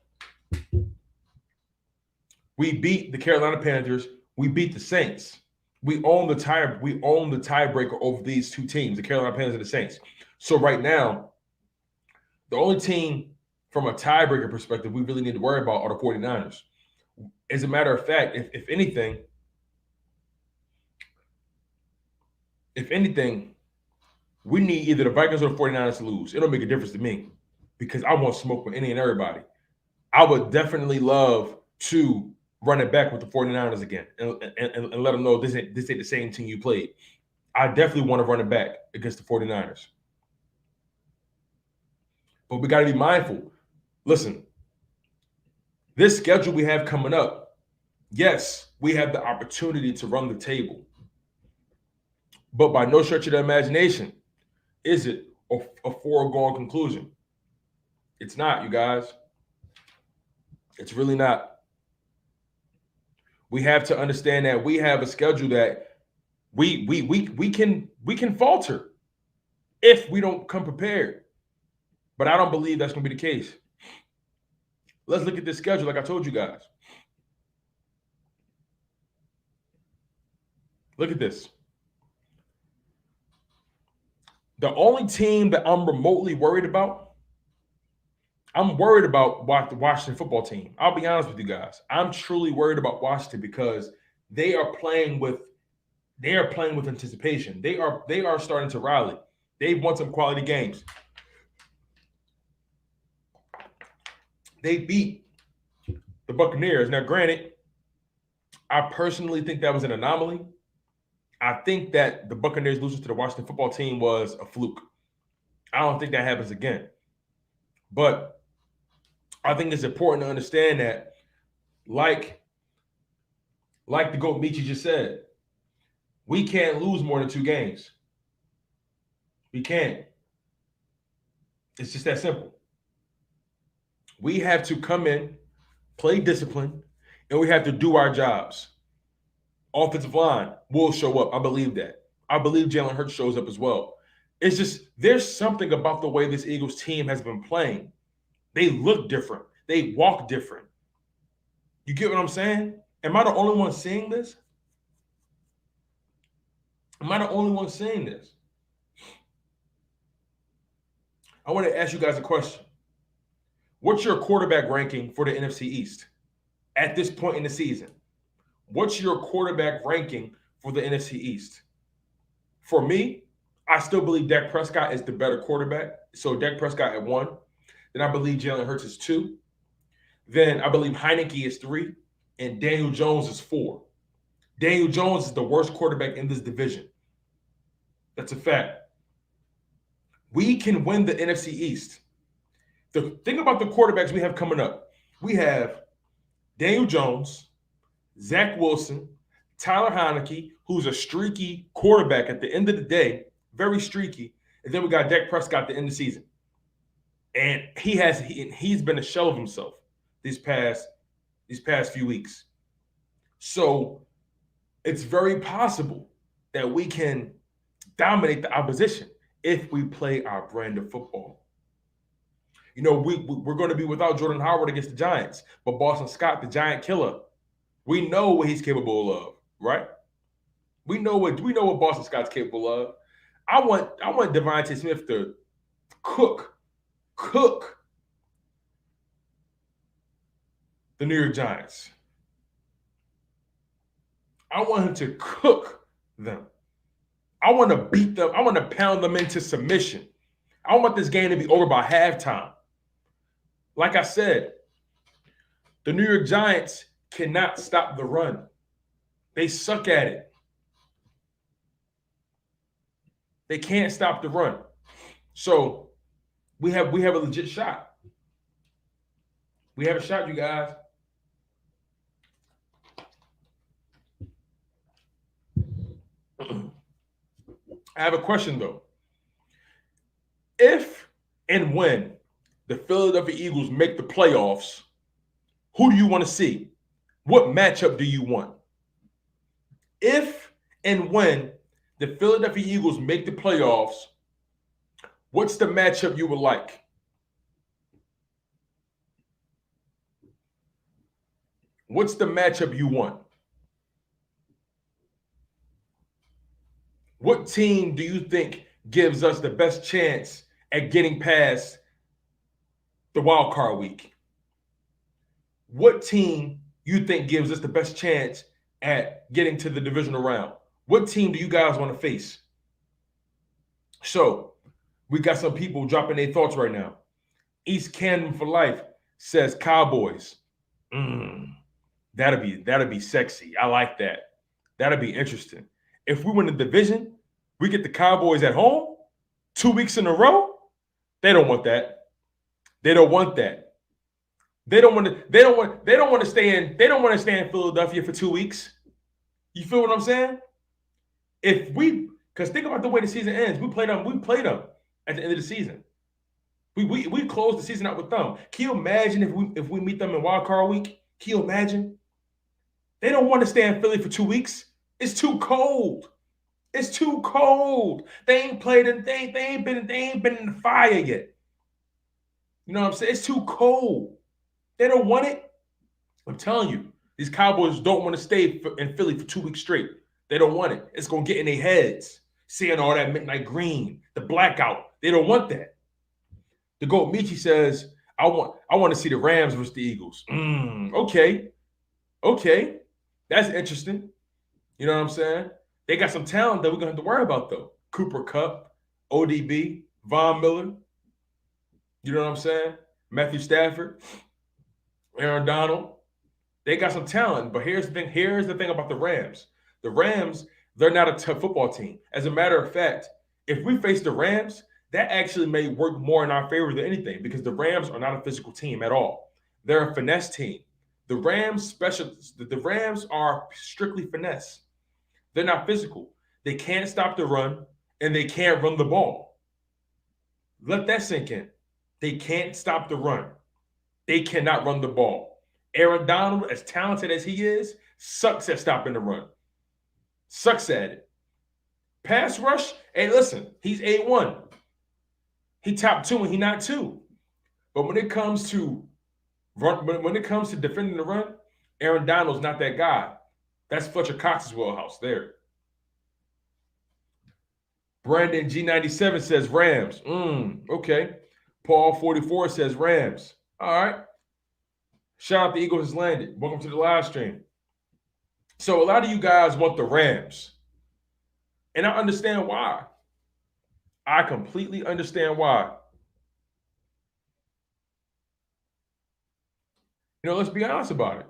we beat the Carolina Panthers. We beat the Saints. We own the tiebreaker over these two teams, the Carolina Panthers and the Saints. So right now, the only team from a tiebreaker perspective we really need to worry about are the 49ers. As a matter of fact, if anything, we need either the Vikings or the 49ers to lose. It don't make a difference to me because I want smoke with any and everybody. I would definitely love to run it back with the 49ers again and let them know this ain't the same team you played. I definitely want to run it back against the 49ers. But we got to be mindful. Listen, this schedule we have coming up, yes, we have the opportunity to run the table. But by no stretch of the imagination is it a foregone conclusion. It's not, you guys. It's really not. We have to understand that we have a schedule that we can falter if we don't come prepared. But I don't believe that's going to be the case. Let's look at this schedule like I told you guys. Look at this. The only team that I'm remotely worried about, I'm worried about the Washington football team. I'll be honest with you guys. I'm truly worried about Washington because they are playing with anticipation. They are starting to rally. They've won some quality games. They beat the Buccaneers. Now, granted, I personally think that was an anomaly. I think that the Buccaneers losing to the Washington football team was a fluke. I don't think that happens again. But I think it's important to understand that, like the GOAT Michi just said, we can't lose more than 2 games. We can't. It's just that simple. We have to come in, play discipline, and we have to do our jobs. Offensive line will show up. I believe that. I believe Jalen Hurts shows up as well. It's just there's something about the way this Eagles team has been playing. They look different. They walk different. You get what I'm saying? Am I the only one seeing this? Am I the only one seeing this? I want to ask you guys a question. What's your quarterback ranking for the NFC East at this point in the season? What's your quarterback ranking for the NFC East? For me, I still believe Dak Prescott is the better quarterback. So Dak Prescott at 1. Then I believe Jalen Hurts is 2. Then I believe Heineke is 3. And Daniel Jones is 4. Daniel Jones is the worst quarterback in this division. That's a fact. We can win the NFC East. The thing about the quarterbacks we have coming up, we have Daniel Jones, Zach Wilson, Tyler Heineke, who's a streaky quarterback at the end of the day, very streaky. And then we got Dak Prescott at the end of the season. And he's been a shell of himself these past few weeks. So it's very possible that we can dominate the opposition if we play our brand of football. You know, we're going to be without Jordan Howard against the Giants, but Boston Scott, the Giant killer, we know what he's capable of, right? We know what Boston Scott's capable of. I want Devontae Smith to cook the New York Giants. I want him to cook them. I want to beat them. I want to pound them into submission. I want this game to be over by halftime. Like I said, the New York Giants cannot stop the run. They suck at it. They can't stop the run. So we have a legit shot. We have a shot, you guys. I have a question, though. If and when the Philadelphia Eagles make the playoffs, who do you want to see? What matchup do you want? If and when the Philadelphia Eagles make the playoffs, what's the matchup you would like? What's the matchup you want? What team do you think gives us the best chance at getting past the wild card week? What team you think gives us the best chance at getting to the divisional round? What team do you guys want to face? So we got some people dropping their thoughts right now. East Canton for Life says Cowboys. That'll be sexy. I like that. That'll be interesting. If we win the division, we get the Cowboys at home 2 weeks in a row. They don't want that. They don't want that. They don't want to stay in Philadelphia for 2 weeks. You feel what I'm saying? Because think about the way the season ends. We played them at the end of the season. We closed the season out with them. Can you imagine if we meet them in wild card week? Can you imagine? They don't want to stay in Philly for 2 weeks. It's too cold. It's too cold. They ain't been in the fire yet. You know what I'm saying? It's too cold. They don't want it. I'm telling you, these Cowboys don't want to stay in Philly for 2 weeks straight. They don't want it. It's going to get in their heads. Seeing all that midnight green, the blackout. They don't want that. The GOAT Michi says, I want to see the Rams versus the Eagles. Okay. That's interesting. You know what I'm saying? They got some talent that we're going to have to worry about, though. Cooper Kupp, ODB, Von Miller. You know what I'm saying? Matthew Stafford, Aaron Donald. They got some talent, but here's the thing. Here's the thing about the Rams. The Rams, they're not a tough football team. As a matter of fact, if we face the Rams, that actually may work more in our favor than anything because the Rams are not a physical team at all. They're a finesse team. The Rams are strictly finesse. They're not physical. They can't stop the run, and they can't run the ball. Let that sink in. They can't stop the run. They cannot run the ball. Aaron Donald, as talented as he is, sucks at stopping the run. Sucks at it. Pass rush, hey, listen, he's A1. He top 2 and he not 2. But when it comes to defending the run, Aaron Donald's not that guy. That's Fletcher Cox's wheelhouse there. Brandon G97 says Rams. Okay. Paul 44 says Rams. All right. Shout out the Eagles has landed. Welcome to the live stream. So a lot of you guys want the Rams. And I understand why. I completely understand why. Let's be honest about it.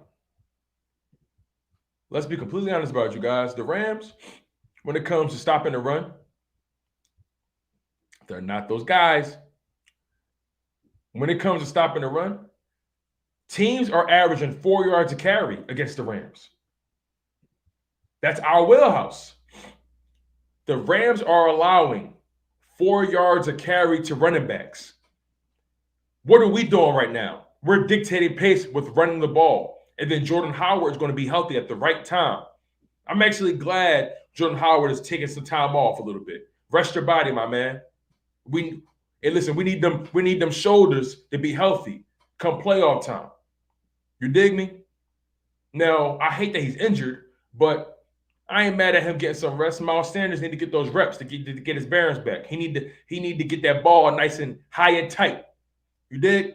Let's be completely honest about it, you guys. The Rams, when it comes to stopping the run, they're not those guys. When it comes to stopping the run, teams are averaging 4 yards a carry against the Rams. That's our wheelhouse. The Rams are allowing 4 yards a carry to running backs. What are we doing right now? We're dictating pace with running the ball. And then Jordan Howard is going to be healthy at the right time. I'm actually glad Jordan Howard is taking some time off a little bit. Rest your body, my man. We need them shoulders to be healthy come playoff time. You dig me? Now, I hate that he's injured, but I ain't mad at him getting some rest. Miles Sanders need to get those reps to get his bearings back. He need to get that ball nice and high and tight. You dig?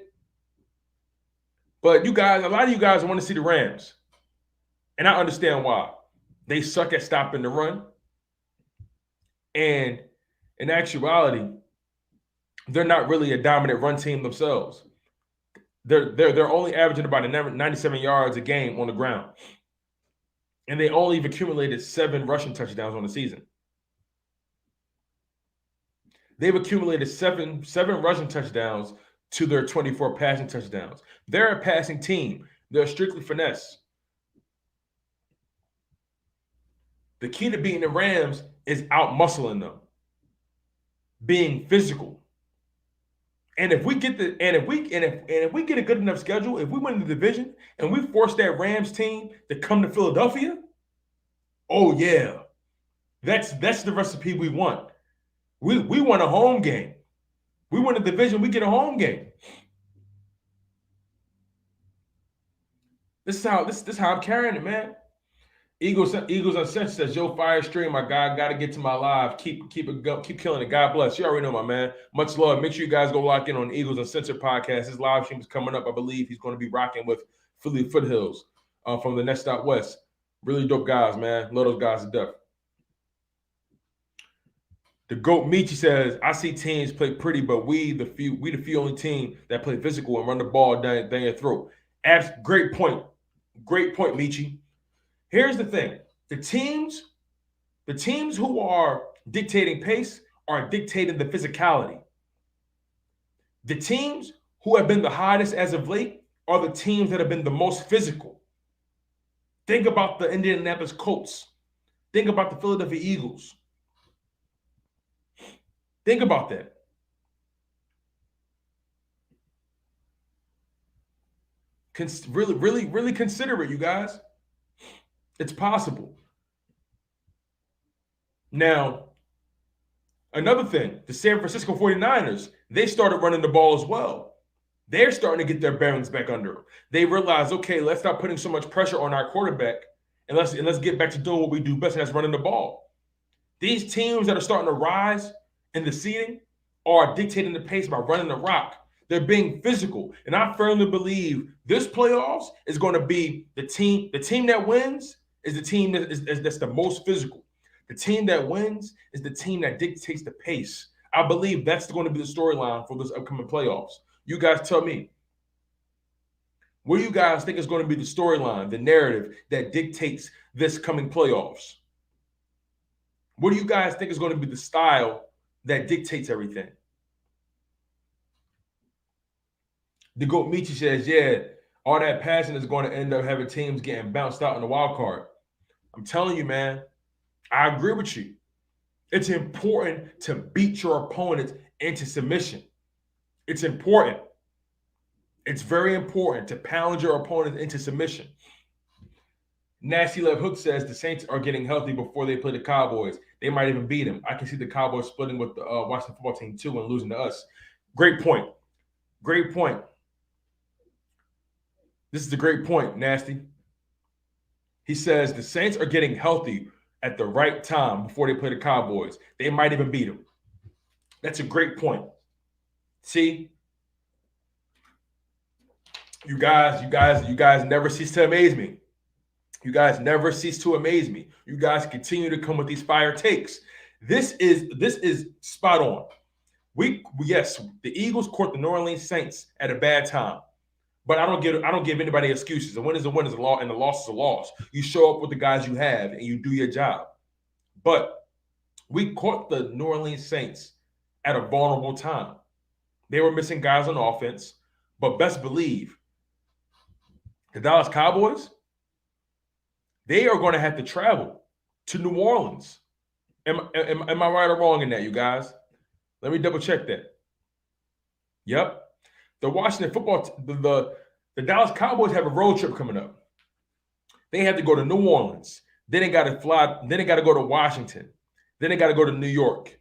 But a lot of you guys want to see the Rams. And I understand why. They suck at stopping the run. And in actuality, they're not really a dominant run team themselves. They're only averaging about 97 yards a game on the ground. And they only have accumulated 7 rushing touchdowns on the season. They've accumulated seven rushing touchdowns to their 24 passing touchdowns. They're a passing team. They're strictly finesse. The key to beating the Rams is out-muscling them, being physical. And if we get if we get a good enough schedule, if we win the division and we force that Rams team to come to Philadelphia, oh yeah, that's the recipe we want. We want a home game. We win the division, we get a home game. This is how I'm carrying it, man. Eagles Uncensored says, "Yo, fire stream, my guy. Got to get to my live. Keep killing it. God bless. You already know, my man. Much love. Make sure you guys go lock in on the Eagles Uncensored podcast. His live stream is coming up. I believe he's going to be rocking with Philly Foothills from the Next Out West. Really dope guys, man. Love those guys to death." The GOAT Michi says, "I see teams play pretty, but we the few only team that play physical and run the ball down your throat." Great point. Great point, Michi. Here's the thing. The teams who are dictating pace are dictating the physicality. The teams who have been the hottest as of late are the teams that have been the most physical. Think about the Indianapolis Colts. Think about the Philadelphia Eagles. Think about that. Really consider it, you guys. It's possible. Now, another thing, the San Francisco 49ers, they started running the ball as well. They're starting to get their bearings back under them. They realize, okay, let's stop putting so much pressure on our quarterback and let's get back to doing what we do best, and that's running the ball. These teams that are starting to rise in the seeding are dictating the pace by running the rock. They're being physical. And I firmly believe this playoffs is going to be the team that wins is the team that's the most physical. The team that wins is the team that dictates the pace. I believe that's going to be the storyline for this upcoming playoffs. You guys tell me. What do you guys think is going to be the storyline, the narrative that dictates this coming playoffs? What do you guys think is going to be the style that dictates everything? The GOAT Michi says, yeah, all that passion is going to end up having teams getting bounced out in the wild card. I'm telling you, man, I agree with you. It's important to beat your opponents into submission. It's important. It's very important to pound your opponent into submission. Nasty Love Hook says the Saints are getting healthy before they play the Cowboys. They might even beat them. I can see the Cowboys splitting with the Washington football team too and losing to us. Great point. Great point. This is a great point, Nasty. He says the Saints are getting healthy at the right time before they play the Cowboys. They might even beat them. That's a great point. See? You guys never cease to amaze me. You guys never cease to amaze me. You guys continue to come with these fire takes. This is spot on. Yes, the Eagles caught the New Orleans Saints at a bad time. But I don't give anybody excuses. A win is a win, is a loss, and a loss is a loss. You show up with the guys you have and you do your job. But we caught the New Orleans Saints at a vulnerable time. They were missing guys on offense, but best believe the Dallas Cowboys, they are going to have to travel to New Orleans. Am I right or wrong in that, you guys? Let me double check that. Yep. The Washington football, the Dallas Cowboys have a road trip coming up. They have to go to New Orleans. Then they got to fly. Then they got to go to Washington. Then they got to go to New York.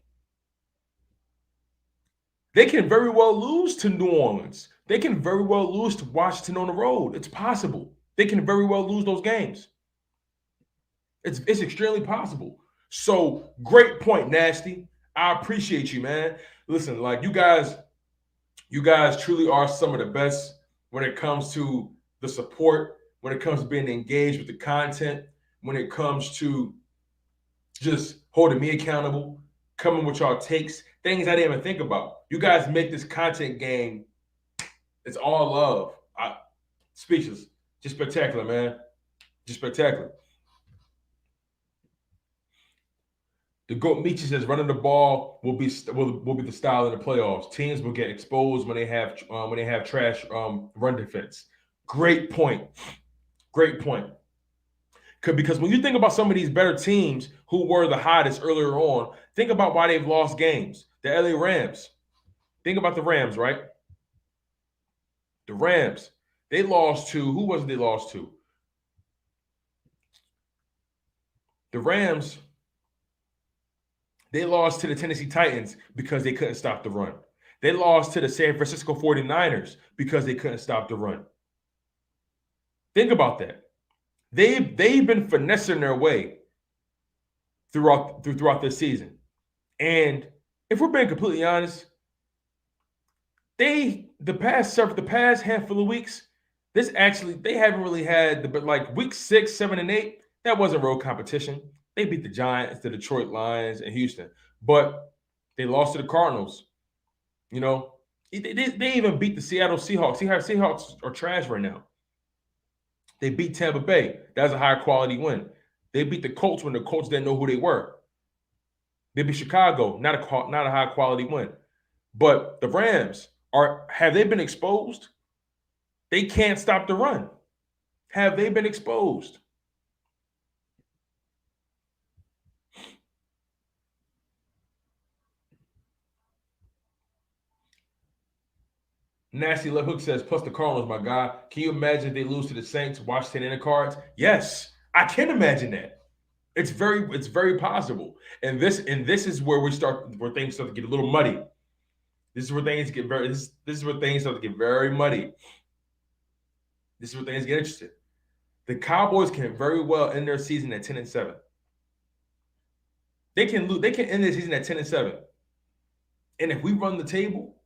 They can very well lose to New Orleans. They can very well lose to Washington on the road. It's possible. They can very well lose those games. It's extremely possible. So great point, Nasty. I appreciate you, man. Listen, like you guys truly are some of the best when it comes to the support, when it comes to being engaged with the content, when it comes to just holding me accountable, coming with y'all takes, things I didn't even think about. You guys make this content game, it's all love. Speechless. Just spectacular, man. Just spectacular. The GOAT Michi says running the ball will be the style in the playoffs. Teams will get exposed when they have trash run defense. Great point. Great point. Because when you think about some of these better teams who were the hottest earlier on, think about why they've lost games. The LA Rams. Think about the Rams, right? The Rams. They lost to, who was it they lost to? The Rams, they lost to the Tennessee Titans because they couldn't stop the run. They lost to the San Francisco 49ers because they couldn't stop the run. Think about that. They've been finessing their way throughout this season. And if we're being completely honest, the past handful of weeks, they haven't really had like week 6, 7, and 8, that wasn't road competition. They beat the Giants, the Detroit Lions, and Houston. But they lost to the Cardinals. You know, they even beat the Seattle Seahawks. Seahawks are trash right now. They beat Tampa Bay. That's a high quality win. They beat the Colts when the Colts didn't know who they were. They beat Chicago, not a high quality win. But the Rams have they been exposed? They can't stop the run. Have they been exposed? Nasty Left Hook says, plus the Cardinals, my guy. Can you imagine if they lose to the Saints, Washington, and the Cards? Yes, I can imagine that. It's very possible. And this is where things start to get a little muddy. This is where things get this is where things start to get very muddy. This is where things get interesting. The Cowboys can very well end their season at 10-7. They can end their season at 10-7. And if we run the table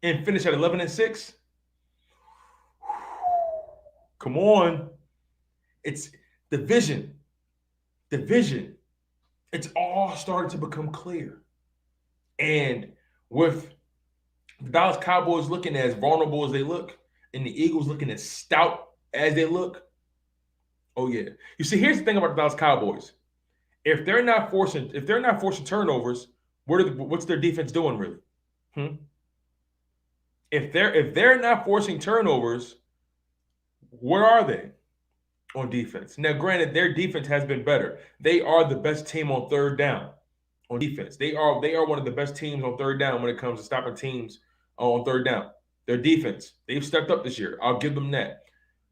and finish at 11-6, come on. It's division. It's all starting to become clear. And with the Dallas Cowboys looking as vulnerable as they look, and the Eagles looking as stout as they look, oh yeah. You see, here's the thing about the Dallas Cowboys. If they're not forcing turnovers, what's their defense doing really? If they're not forcing turnovers, where are they on defense? Now, granted, their defense has been better. They are the best team on third down. on defense. They are one of the best teams on third down when it comes to stopping teams on third down. Their defense, they've stepped up this year. I'll give them that.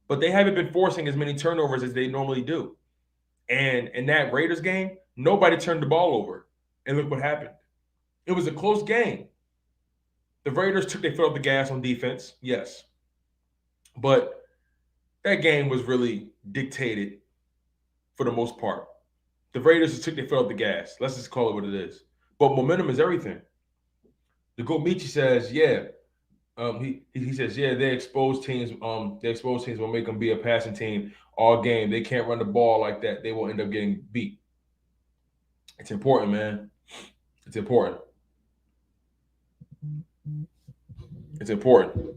But they haven't been forcing as many turnovers as they normally do. And in that Raiders game, nobody turned the ball over. And look what happened. It was a close game. The Raiders took their foot off the gas on defense, yes. But that game was really dictated for the most part. The Raiders just took their foot off the gas. Let's just call it what it is. But momentum is everything. The Goat Michi says, yeah. He says, yeah, they expose teams. They expose teams will make them be a passing team all game. They can't run the ball like that. They will end up getting beat. It's important, man. It's important. It's important.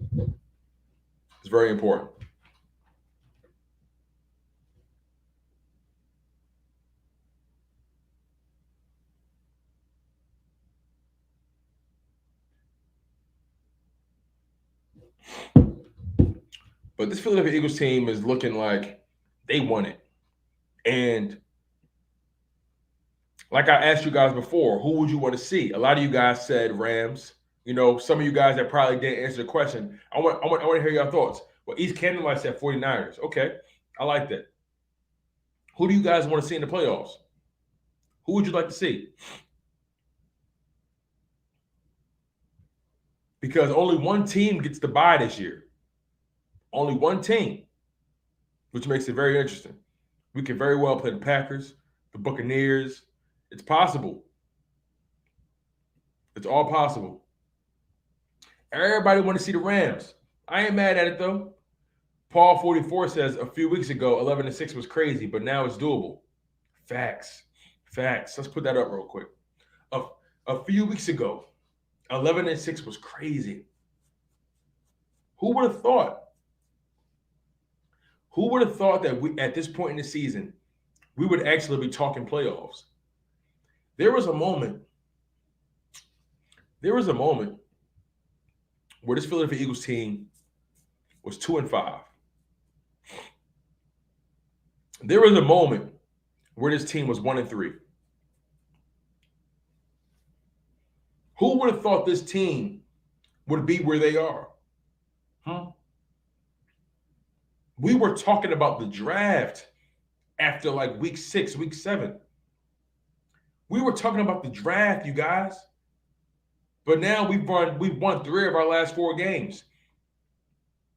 It's very important. But this Philadelphia Eagles team is looking like they won it. And like I asked you guys before, who would you want to see? A lot of you guys said Rams. You know, some of you guys that probably didn't answer the question. I want to hear your thoughts. Well, East Candlelight said 49ers. Okay, I like that. Who do you guys want to see in the playoffs? Who would you like to see? Because only one team gets to bye this year. Only one team, which makes it very interesting. We could very well play the Packers, the Buccaneers. It's possible. It's all possible. Everybody want to see the Rams. I ain't mad at it though. Paul 44 says a few weeks ago 11-6 was crazy, but now it's doable. Facts. Let's put that up real quick. A few weeks ago 11-6 was crazy. Who would have thought? Who would have thought that we, at this point in the season, we would actually be talking playoffs? There was a moment where this Philadelphia Eagles team was 2-5. There was a moment where this team was 1-3. Who would have thought this team would be where they are? We were talking about the draft after like week 6, week 7. We were talking about the draft, you guys. But now we've won 3 of our last 4 games.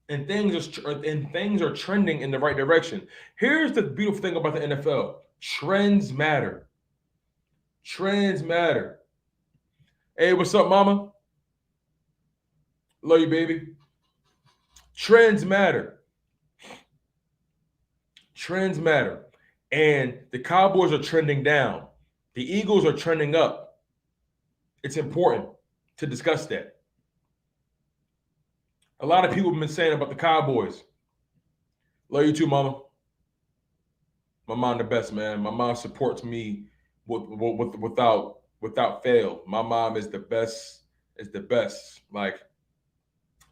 And things are trending in the right direction. Here's the beautiful thing about the NFL. Trends matter. Trends matter. Hey, what's up, mama? Love you, baby. Trends matter. Trends matter. And the Cowboys are trending down. The Eagles are trending up. It's important to discuss that. A lot of people have been saying about the Cowboys. Love you too, mama. My mom the best, man. My mom supports me without fail. My mom is the best. Like,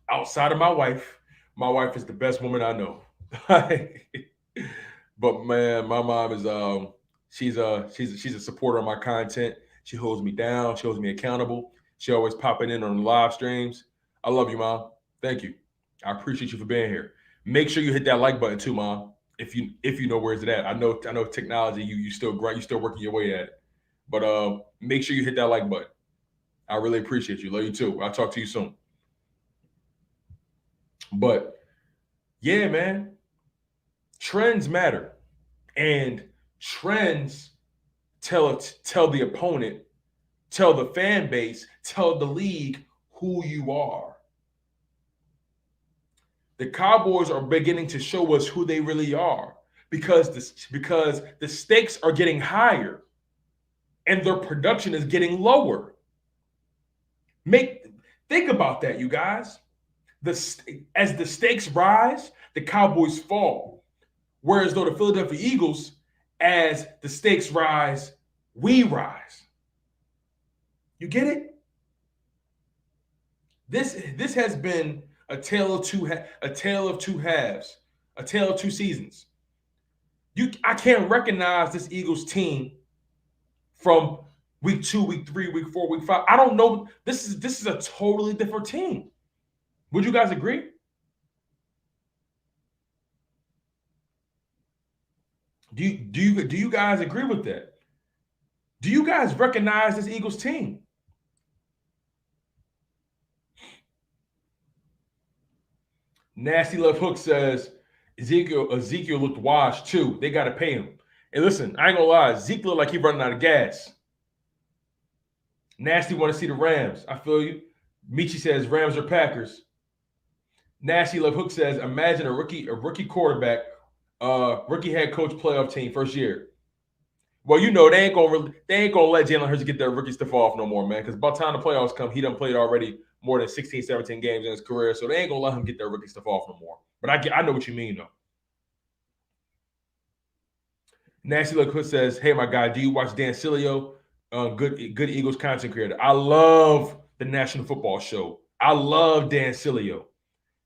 outside of my wife is the best woman I know. But man, my mom is she's a supporter of my content. She holds me down. She holds me accountable. She always popping in on the live streams. I love you, Mom. Thank you. I appreciate you for being here. Make sure you hit that like button too, Mom. If you know where's it at. I know technology. You still working your way at it. But make sure you hit that like button. I really appreciate you. Love you too. I'll talk to you soon. But yeah, man. Trends matter, and trends tell the opponent, tell the fan base, tell the league who you are. The Cowboys are beginning to show us who they really are because the stakes are getting higher and their production is getting lower. Think about that, you guys. As the stakes rise, the Cowboys fall. Whereas though the Philadelphia Eagles, as the stakes rise, we rise. You get it? This has been a tale of two halves, a tale of two seasons. I can't recognize this Eagles team from week 2, week 3, week 4, week 5. I don't know. This is a totally different team. Would you guys agree? Do you guys agree with that? Do you guys recognize this Eagles team? Nasty Love Hook says Ezekiel looked washed too. They got to pay him. And listen, I ain't gonna lie, Zeke looked like he running out of gas. Nasty want to see the Rams. I feel you. Michi says Rams or Packers. Nasty Love Hook says, imagine a rookie quarterback, rookie head coach playoff team first year. Well, you know they ain't gonna let Jalen Hurts get their rookie stuff off no more, man. Because by the time the playoffs come, he done played already more than 16, 17 games in his career, so they ain't gonna let him get their rookie stuff off no more. But I know what you mean though. Nasty Love Hook says, hey my guy, do you watch Dan Sileo? Good Eagles content creator. I love the National Football Show. I love Dan Sileo.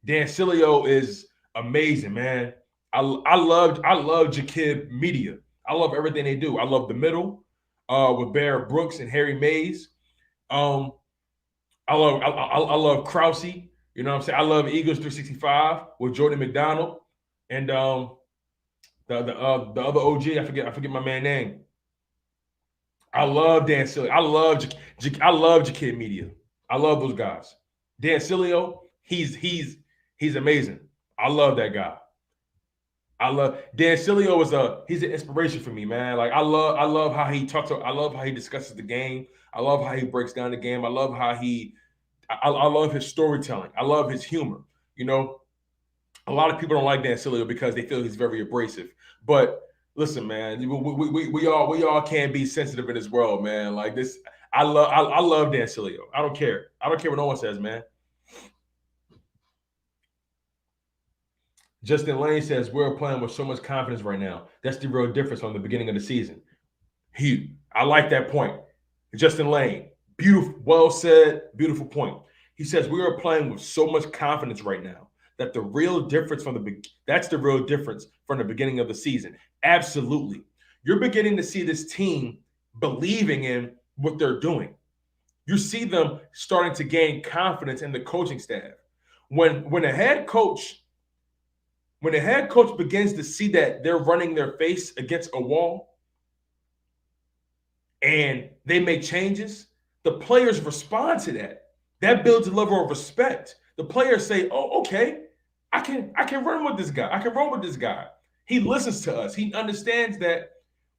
Dan Sileo is amazing, man. I love Jakib Media. I love everything they do. I love the middle with Barrett Brooks and Harry Mays. I love Krause. You know what I'm saying? I love Eagles 365 with Jordan McDonald and the other OG. I forget my man's name. I love Dan Sileo. I love Jakib Media. I love those guys. Dan Sileo, he's amazing. I love that guy. I love Dan Sileo he's an inspiration for me, man. Like I love how he talks. I love how he discusses the game. I love how he breaks down the game. I love how I love his storytelling. I love his humor. You know, a lot of people don't like Dan Sileo because they feel he's very abrasive. But listen, man, we all can be sensitive in this world, man. Like this, I love Dan Sileo. I don't care. I don't care what no one says, man. Justin Lane says we're playing with so much confidence right now. That's the real difference from the beginning of the season. I like that point. Justin Lane, beautiful, well said, beautiful point. He says we are playing with so much confidence right now that the real difference that's the real difference from the beginning of the season. Absolutely. You're beginning to see this team believing in what they're doing. You see them starting to gain confidence in the coaching staff. When a head coach begins to see that they're running their face against a wall and they make changes, the players respond to that. That builds a level of respect. The players say, oh, okay, I can run with this guy. I can run with this guy. He listens to us. He understands that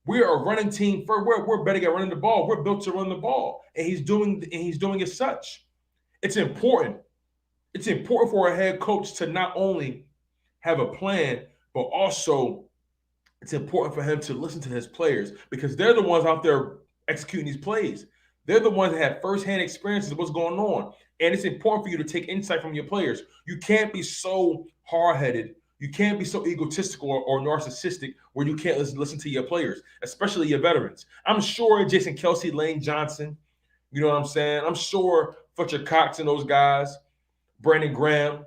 we are a running team. We're better at running the ball. We're built to run the ball. And he's doing it such. It's important. It's important for a head coach to not only have a plan, but also it's important for him to listen to his players because they're the ones out there executing these plays. They're the ones that have firsthand experiences of what's going on. And it's important for you to take insight from your players. You can't be so hard-headed. You can't be so egotistical or narcissistic where you can't listen to your players, especially your veterans. I'm sure Jason Kelce, Lane Johnson, you know what I'm saying? I'm sure Fletcher Cox and those guys, Brandon Graham,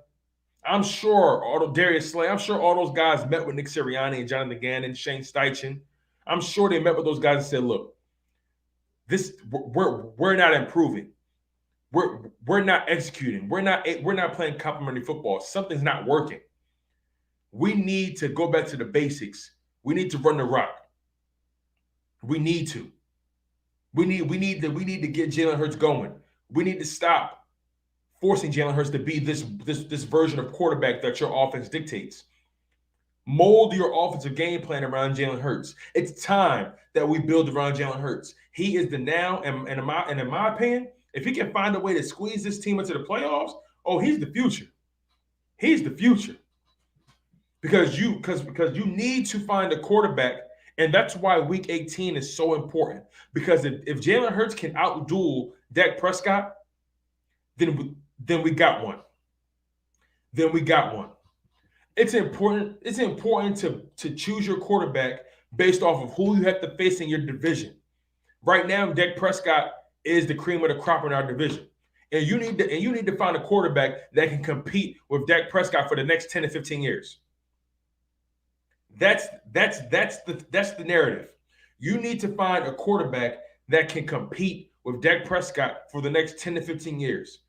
I'm sure Darius Slay, I'm sure all those guys met with Nick Sirianni and Jonathan Gannon, Shane Steichen. I'm sure they met with those guys and said, look, we're not improving. We're not executing. We're not playing complementary football. Something's not working. We need to go back to the basics. We need to run the rock. We need to. We need to get Jalen Hurts going. We need to stop forcing Jalen Hurts to be this version of quarterback that your offense dictates. Mold your offensive game plan around Jalen Hurts. It's time that we build around Jalen Hurts. He is the now, and in my opinion, if he can find a way to squeeze this team into the playoffs, oh, he's the future. He's the future. Because you need to find a quarterback, and that's why Week 18 is so important. Because if Jalen Hurts can outduel Dak Prescott, then we got one. Then we got one. It's important to choose your quarterback based off of who you have to face in your division. Right now, Dak Prescott is the cream of the crop in our division. And you need to find a quarterback that can compete with Dak Prescott for the next 10 to 15 years. That's the narrative. You need to find a quarterback that can compete with Dak Prescott for the next 10 to 15 years.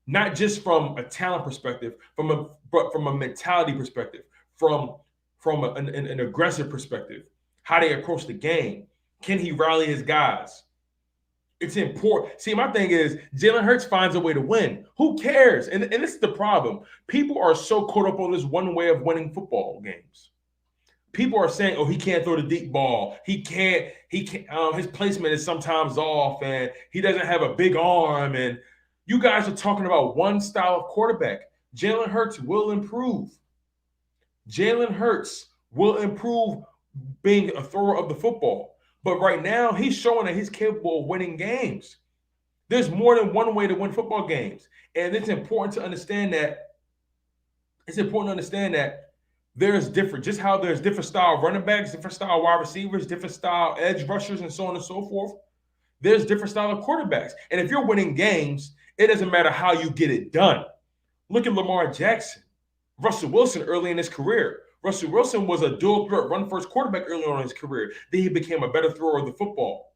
Not just from a talent perspective, but from a mentality perspective, from an aggressive perspective, how they approach the game. Can he rally his guys? It's important. See, my thing is Jalen Hurts finds a way to win. Who cares? And this is the problem. People are so caught up on this one way of winning football games. People are saying, "Oh, he can't throw the deep ball. He can't. His placement is sometimes off, and he doesn't have a big arm." And you guys are talking about one style of quarterback. Jalen Hurts will improve. Jalen Hurts will improve being a thrower of the football. But right now, he's showing that he's capable of winning games. There's more than one way to win football games. And it's important to understand that. It's important to understand that there's different, just how there's different style running backs, different style wide receivers, different style edge rushers, and so on and so forth. There's different style of quarterbacks. And if you're winning games, it doesn't matter how you get it done. Look at Lamar Jackson, Russell Wilson early in his career. Russell Wilson was a dual threat run first quarterback early on in his career. Then he became a better thrower of the football.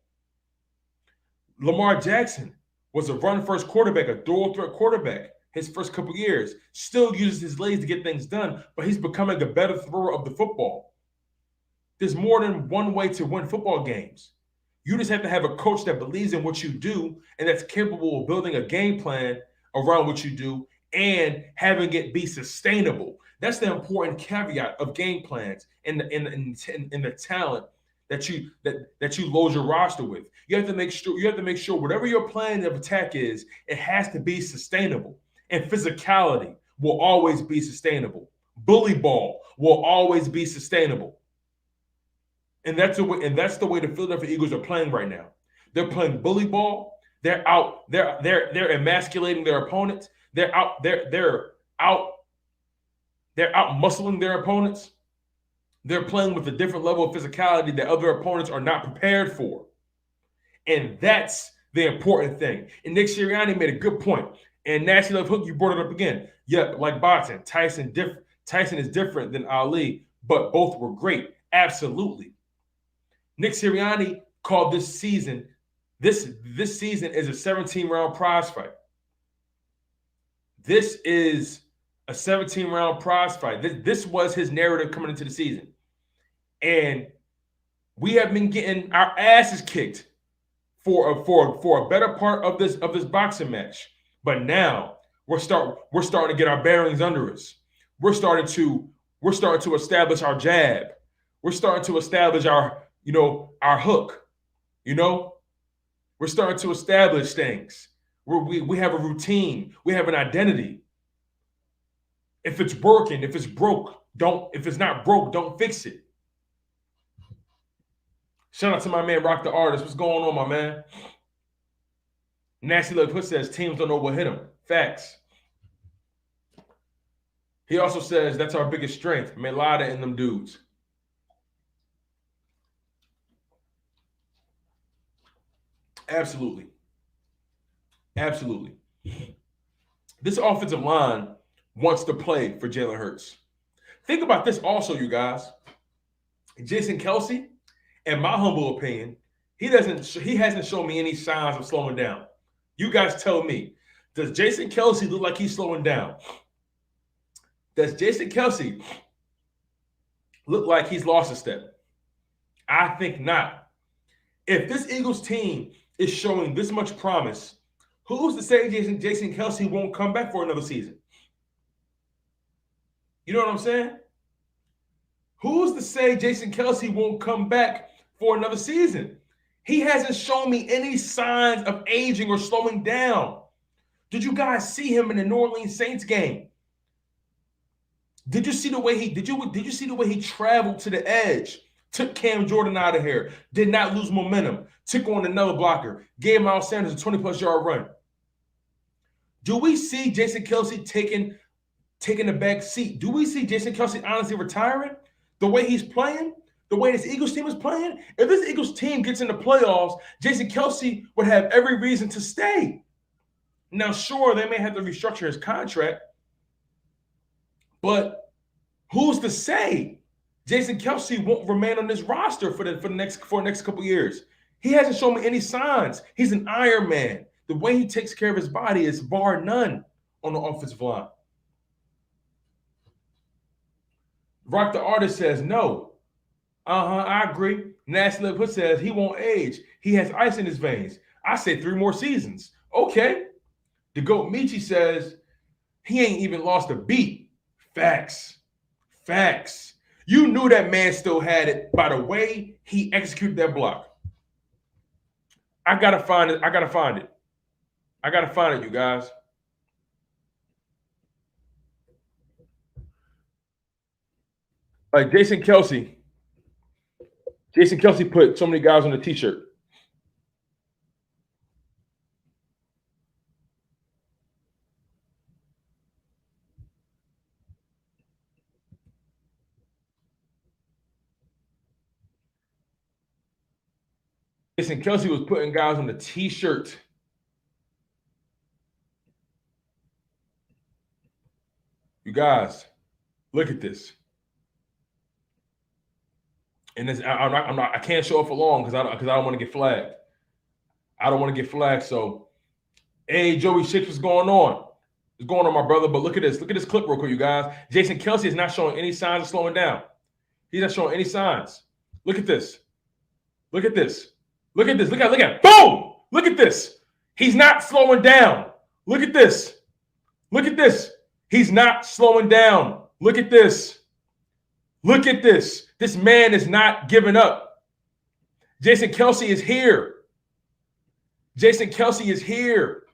Lamar Jackson was a run first quarterback, a dual threat quarterback his first couple years. Still uses his legs to get things done, but he's becoming a better thrower of the football. There's more than one way to win football games. You just have to have a coach that believes in what you do and that's capable of building a game plan around what you do and having it be sustainable. That's the important caveat of game plans and the talent that you load your roster with. You have to make sure whatever your plan of attack is, it has to be sustainable. And physicality will always be sustainable. Bully ball will always be sustainable. And that's the way the Philadelphia Eagles are playing right now. They're playing bully ball. They're emasculating their opponents. They're out muscling their opponents. They're playing with a different level of physicality that other opponents are not prepared for. And that's the important thing. And Nick Sirianni made a good point. And Nasty Love Hook, you brought it up again. Yeah, like boxing, Tyson is different than Ali, but both were great. Absolutely. Nick Sirianni called this season is a 17-round prize fight. This is a 17-round prize fight. This was his narrative coming into the season. And we have been getting our asses kicked for a better part of this boxing match. But now we're starting to get our bearings under us. We're starting to establish our jab. We're starting to establish our hook. We're starting to establish things. We have a routine. We have an identity. If it's working, if it's not broke, don't fix it. Shout out to my man Rock the Artist. What's going on, my man? Nasty Love Hook says teams don't know what hit them. Facts. He also says that's our biggest strength. Melada and them dudes. Absolutely. Absolutely. This offensive line wants to play for Jalen Hurts. Think about this also, you guys. Jason Kelce, in my humble opinion, he hasn't shown me any signs of slowing down. You guys tell me, does Jason Kelce look like he's slowing down? Does Jason Kelce look like he's lost a step? I think not. If this Eagles team is showing this much promise, who's to say Jason Kelce won't come back for another season? You know what I'm saying? Who's to say Jason Kelce won't come back for another season? He hasn't shown me any signs of aging or slowing down. Did you guys see him in the New Orleans Saints game? Did you see the way he traveled to the edge, took Cam Jordan out of here, did not lose momentum, took on another blocker, gave Miles Sanders a 20-plus yard run? Do we see Jason Kelce taking the back seat? Do we see Jason Kelce honestly retiring? The way he's playing? The way this Eagles team is playing? If this Eagles team gets in the playoffs, Jason Kelce would have every reason to stay. Now, sure, they may have to restructure his contract, but who's to say Jason Kelce won't remain on this roster for the next couple years? He hasn't shown me any signs. He's an Iron Man. The way he takes care of his body is bar none on the offensive line. Rock the Artist says no. I agree. Nasty Lip Hood says he won't age. He has ice in his veins. I say 3 more seasons. Okay. The GOAT Michi says he ain't even lost a beat. Facts. Facts. You knew that man still had it by the way he executed that block. I gotta find it. I gotta find it, you guys. Like Jason Kelsey put so many guys on the t-shirt. Jason Kelsey was putting guys on the t-shirt. You guys, look at this. And this, I can't show it for long because I don't want to get flagged. I don't want to get flagged. So, hey, Joey Shix, what's going on? What's going on, my brother? But look at this. Look at this clip real quick, you guys. Jason Kelsey is not showing any signs of slowing down. He's not showing any signs. Look at this. Look at this. Look at this. Look at boom! Look at this. He's not slowing down. Look at this. Look at this. He's not slowing down. Look at this. Look at this. This man is not giving up. Jason Kelsey is here. Jason Kelsey is here.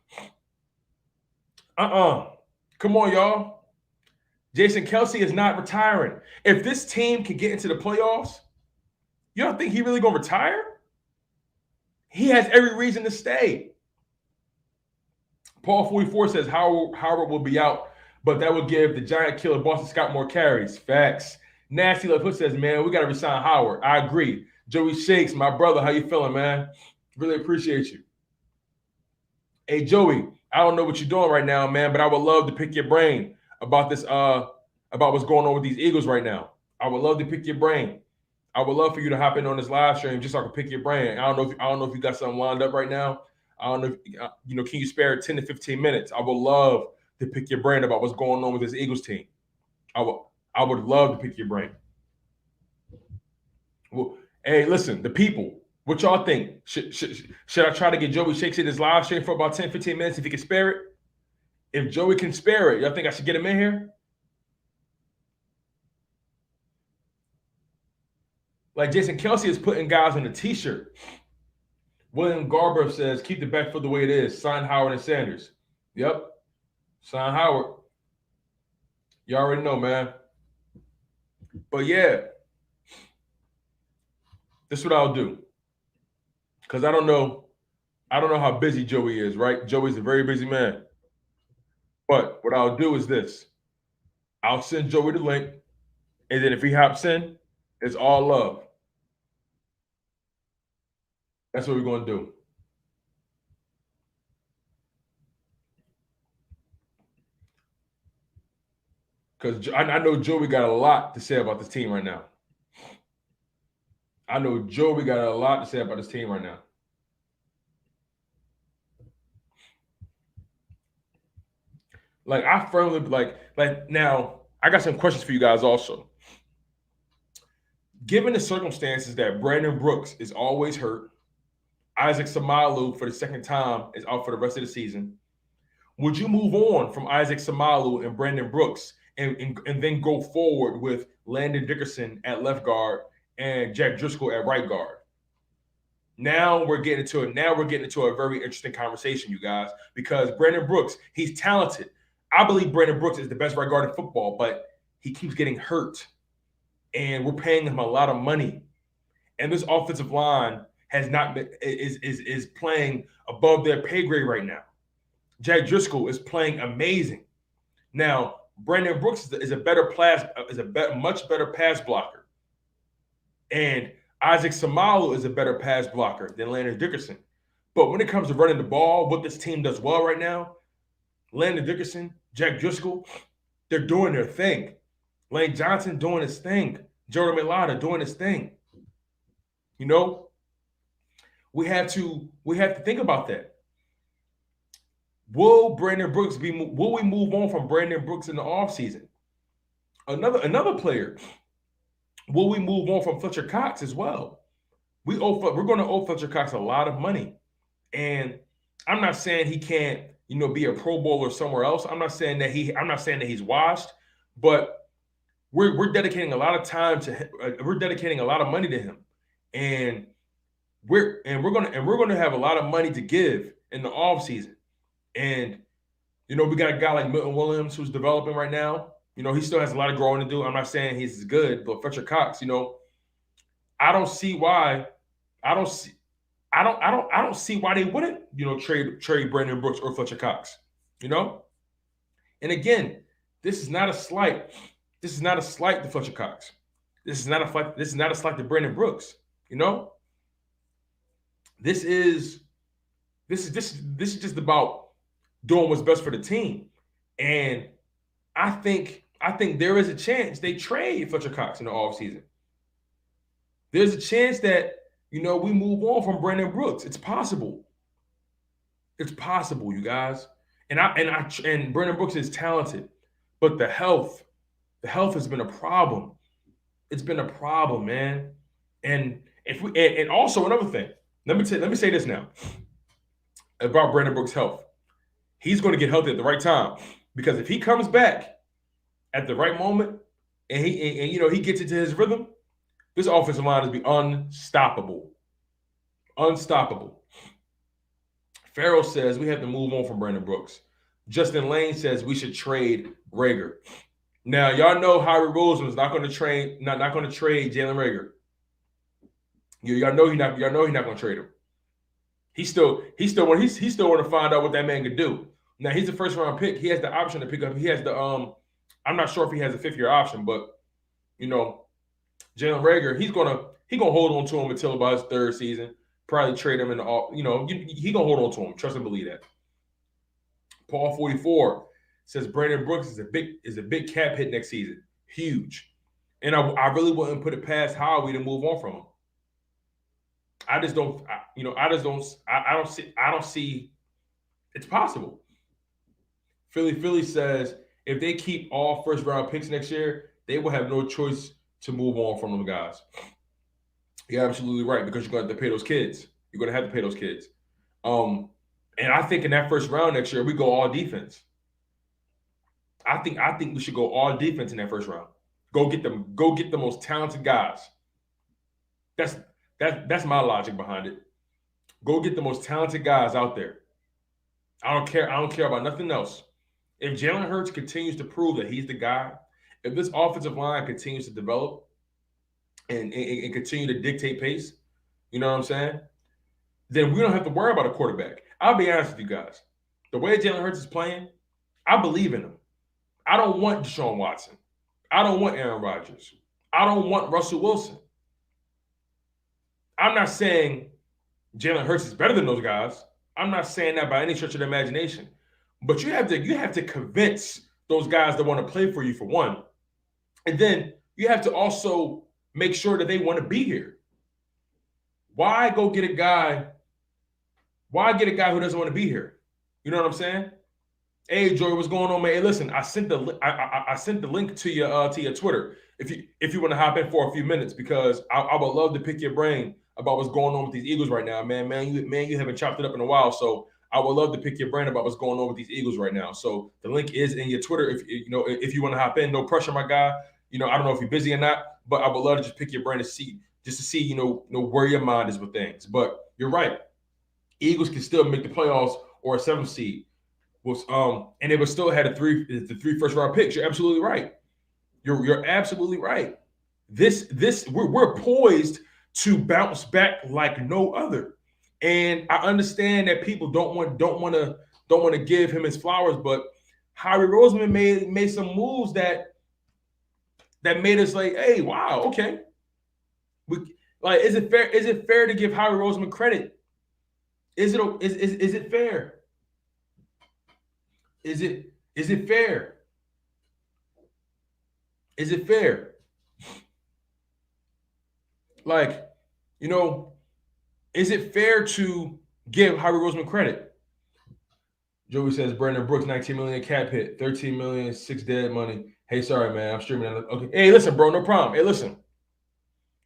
Come on, y'all. Jason Kelsey is not retiring. If this team can get into the playoffs, you don't think he really going to retire? He has every reason to stay. Paul 44 says Howard will be out, but that would give the giant killer Boston Scott more carries. Facts. Nasty Left Hood says, man, we got to resign Howard. I agree. Joey Shakes, my brother, how you feeling, man? Really appreciate you. Hey, Joey, I don't know what you're doing right now, man, but I would love to pick your brain about this, about what's going on with these Eagles right now. I would love to pick your brain. I would love for you to hop in on this live stream just so I can pick your brain. I don't know if you got something lined up right now. I don't know if, can you spare 10 to 15 minutes? I would love to pick your brain about what's going on with this Eagles team. I would love to pick your brain. Well, hey, listen, the people, what y'all think? Should I try to get Joey Shakes in his live stream for about 10, 15 minutes if he can spare it? If Joey can spare it, y'all think I should get him in here? Like Jason Kelsey is putting guys on the t-shirt. William Garber says, keep the backfield the way it is. Sign Howard and Sanders. Yep. Sign Howard. You already know, man. But yeah, this is what I'll do. Because I don't know how busy Joey is, right? Joey's a very busy man. But what I'll do is this. I'll send Joey the link. And then if he hops in, it's all love. That's what we're going to do. Because I know Joey got a lot to say about this team right now. I know Joey got a lot to say about this team right now. Like, I firmly, like now, I got some questions for you guys also. Given the circumstances that Brandon Brooks is always hurt, Isaac Samalu for the second time is out for the rest of the season, would you move on from Isaac Samalu and Brandon Brooks and then go forward with Landon Dickerson at left guard and Jack Driscoll at right guard? Now we're getting into a very interesting conversation, you guys, because Brandon Brooks, he's talented. I believe Brandon Brooks is the best right guard in football, but he keeps getting hurt, and we're paying him a lot of money. And this offensive line has not been is playing above their pay grade right now. Jack Driscoll is playing amazing. Now, Brandon Brooks is a much better pass blocker, and Isaac Samalu is a better pass blocker than Landon Dickerson. But when it comes to running the ball, what this team does well right now, Landon Dickerson, Jack Driscoll, they're doing their thing. Lane Johnson doing his thing. Jordan Mailata doing his thing. We have to think about that. Will we move on from Brandon Brooks in the offseason? Another player. Will we move on from Fletcher Cox as well? We're going to owe Fletcher Cox a lot of money. And I'm not saying he can't, be a Pro Bowler somewhere else. I'm not saying that he's washed, but we're dedicating a lot of time to him. We're dedicating a lot of money to him. And we're going to have a lot of money to give in the offseason. And we got a guy like Milton Williams who's developing right now. He still has a lot of growing to do. I'm not saying he's as good, but Fletcher Cox, I don't see why they wouldn't, trade Brandon Brooks or Fletcher Cox, And again, this is not a slight. This is not a slight to Fletcher Cox. This is not a slight to Brandon Brooks. This is just about doing what's best for the team. And I think there is a chance they trade Fletcher Cox in the offseason. There's a chance that, we move on from Brandon Brooks. It's possible. It's possible, you guys. And Brandon Brooks is talented, but the health has been a problem. It's been a problem, man. And also another thing. Let me say this now about Brandon Brooks' health. He's going to get healthy at the right time, because if he comes back at the right moment and he gets into his rhythm, this offensive line is be unstoppable. Unstoppable. Farrell says we have to move on from Brandon Brooks. Justin Lane says we should trade Reagor. Now, y'all know Howie Roseman's not going to trade Jalen Reagor. Y'all know he's not going to trade him. He still want to find out what that man could do. Now, he's a first round pick. He has the option to pick up. He has the I'm not sure if he has a 5th-year option, but Jalen Reagor, he's gonna hold on to him until about his 3rd season. Probably trade him in the he gonna hold on to him. Trust and believe that. Paul 44 says Brandon Brooks is a big cap hit next season. Huge. And I really wouldn't put it past Howie to move on from him. I don't see it's possible. Philly says if they keep all first-round picks next year, they will have no choice to move on from them guys. You're absolutely right, because you're going to have to pay those kids. You're going to have to pay those kids. And I think in that first round next year, we go all defense. I think we should go all defense in that first round. Go get the most talented guys. That's my logic behind it. Go get the most talented guys out there. I don't care about nothing else. If Jalen Hurts continues to prove that he's the guy, if this offensive line continues to develop and continue to dictate pace, you know what I'm saying? Then we don't have to worry about a quarterback. I'll be honest with you guys. The way Jalen Hurts is playing, I believe in him. I don't want Deshaun Watson. I don't want Aaron Rodgers. I don't want Russell Wilson. I'm not saying Jalen Hurts is better than those guys. I'm not saying that by any stretch of the imagination. But you have to convince those guys that want to play for you, for one. And then you have to also make sure that they want to be here. Why go get a guy? Why get a guy who doesn't want to be here? You know what I'm saying? Hey, Joy, what's going on, man? Hey, listen, I sent the link to your Twitter if you want to hop in for a few minutes, because I would love to pick your brain about what's going on with these Eagles right now, man. You haven't chopped it up in a while, so I would love to pick your brain about what's going on with these Eagles right now. So the link is in your Twitter. If you want to hop in, no pressure, my guy. I don't know if you're busy or not, but I would love to just pick your brain to see where your mind is with things. But you're right. Eagles can still make the playoffs or a 7th seed. And they would still had the 3 first-round picks. You're absolutely right. You're absolutely right. We're poised to bounce back like no other. And I understand that people don't want to give him his flowers, but Howie Roseman made some moves that made us like, hey, wow, okay. Is it fair? Is it fair to give Howie Roseman credit? Is it fair? Is it fair? Is it fair? Is it fair to give Howie Roseman credit? Joey says Brandon Brooks, 19 million cap hit, 13 million, 6 dead money. Hey, sorry, man. I'm streaming. Okay. Hey, listen, bro. No problem. Hey, listen.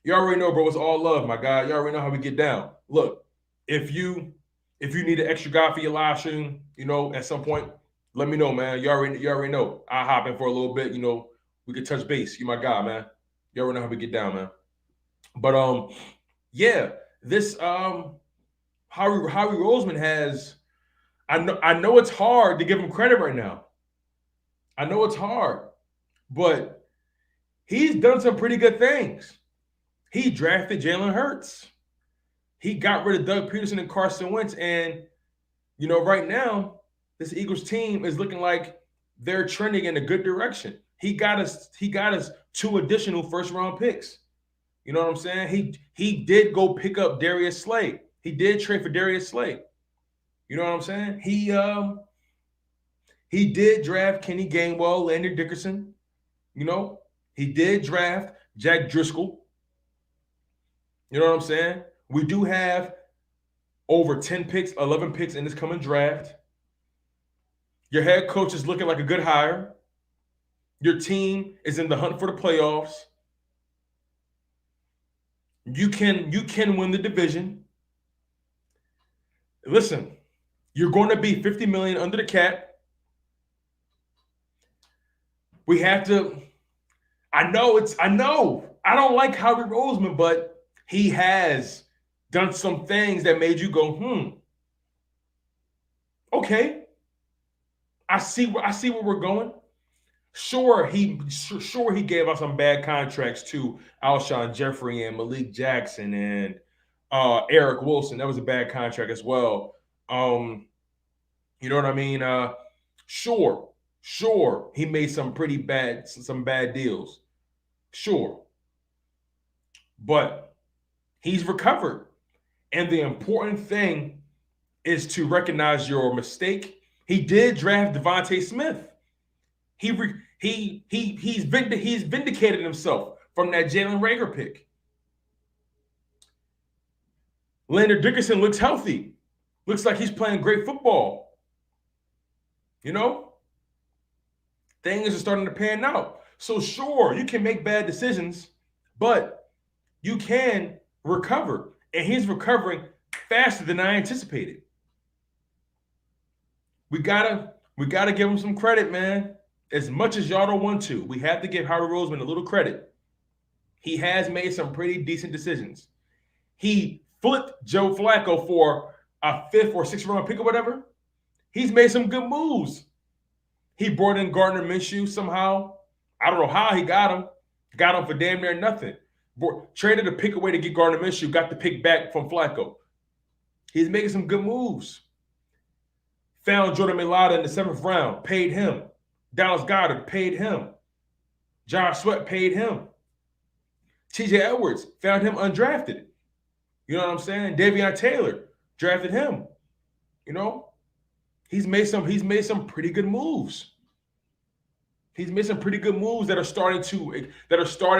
You already know, bro. It's all love, my guy. You already know how we get down. Look, if you need an extra guy for your live stream, at some point, let me know, man. You already know. I'll hop in for a little bit. We could touch base. You my guy, man. You already know how we get down, man. But yeah, this Howie Roseman has. I know it's hard to give him credit right now. I know it's hard, but he's done some pretty good things. He drafted Jalen Hurts. He got rid of Doug Peterson and Carson Wentz. And, right now, this Eagles team is looking like they're trending in a good direction. He got us 2 additional first-round picks. You know what I'm saying? He did go pick up Darius Slay. He did trade for Darius Slay. You know what I'm saying? He did draft Kenny Gainwell, Landry Dickerson. He did draft Jack Driscoll. You know what I'm saying? We do have over 10 picks, 11 picks in this coming draft. Your head coach is looking like a good hire. Your team is in the hunt for the playoffs. You can win the division. Listen, you're going to be $50 million under the cap. We have to. I know. I don't like Howie Roseman, but he has done some things that made you go, okay. I see where we're going. Sure, he gave us some bad contracts to Alshon Jeffrey and Malik Jackson and Eric Wilson. That was a bad contract as well. You know what I mean? Sure, he made some bad deals. Sure. But he's recovered. And the important thing is to recognize your mistake. He did draft Devontae Smith. He's vindicated himself from that Jalen Reagor pick. Landry Dickerson looks healthy. Looks like he's playing great football. Things are starting to pan out. So sure, you can make bad decisions, but you can recover. And he's recovering faster than I anticipated. We gotta give him some credit, man. As much as y'all don't want to, we have to give Howie Roseman a little credit. He has made some pretty decent decisions. He flipped Joe Flacco for a 5th or 6th round pick or whatever. He's made some good moves. He brought in Gardner Minshew somehow. I don't know how he got him. Got him for damn near nothing. Traded a pick away to get Gardner Minshew. Got the pick back from Flacco. He's making some good moves. Found Jordan Mailata in the 7th round. Paid him. Dallas Goedert paid him. Josh Sweat paid him. TJ Edwards found him undrafted. You know what I'm saying? Davion Taylor drafted him. He's made some pretty good moves. He's made some pretty good moves that are starting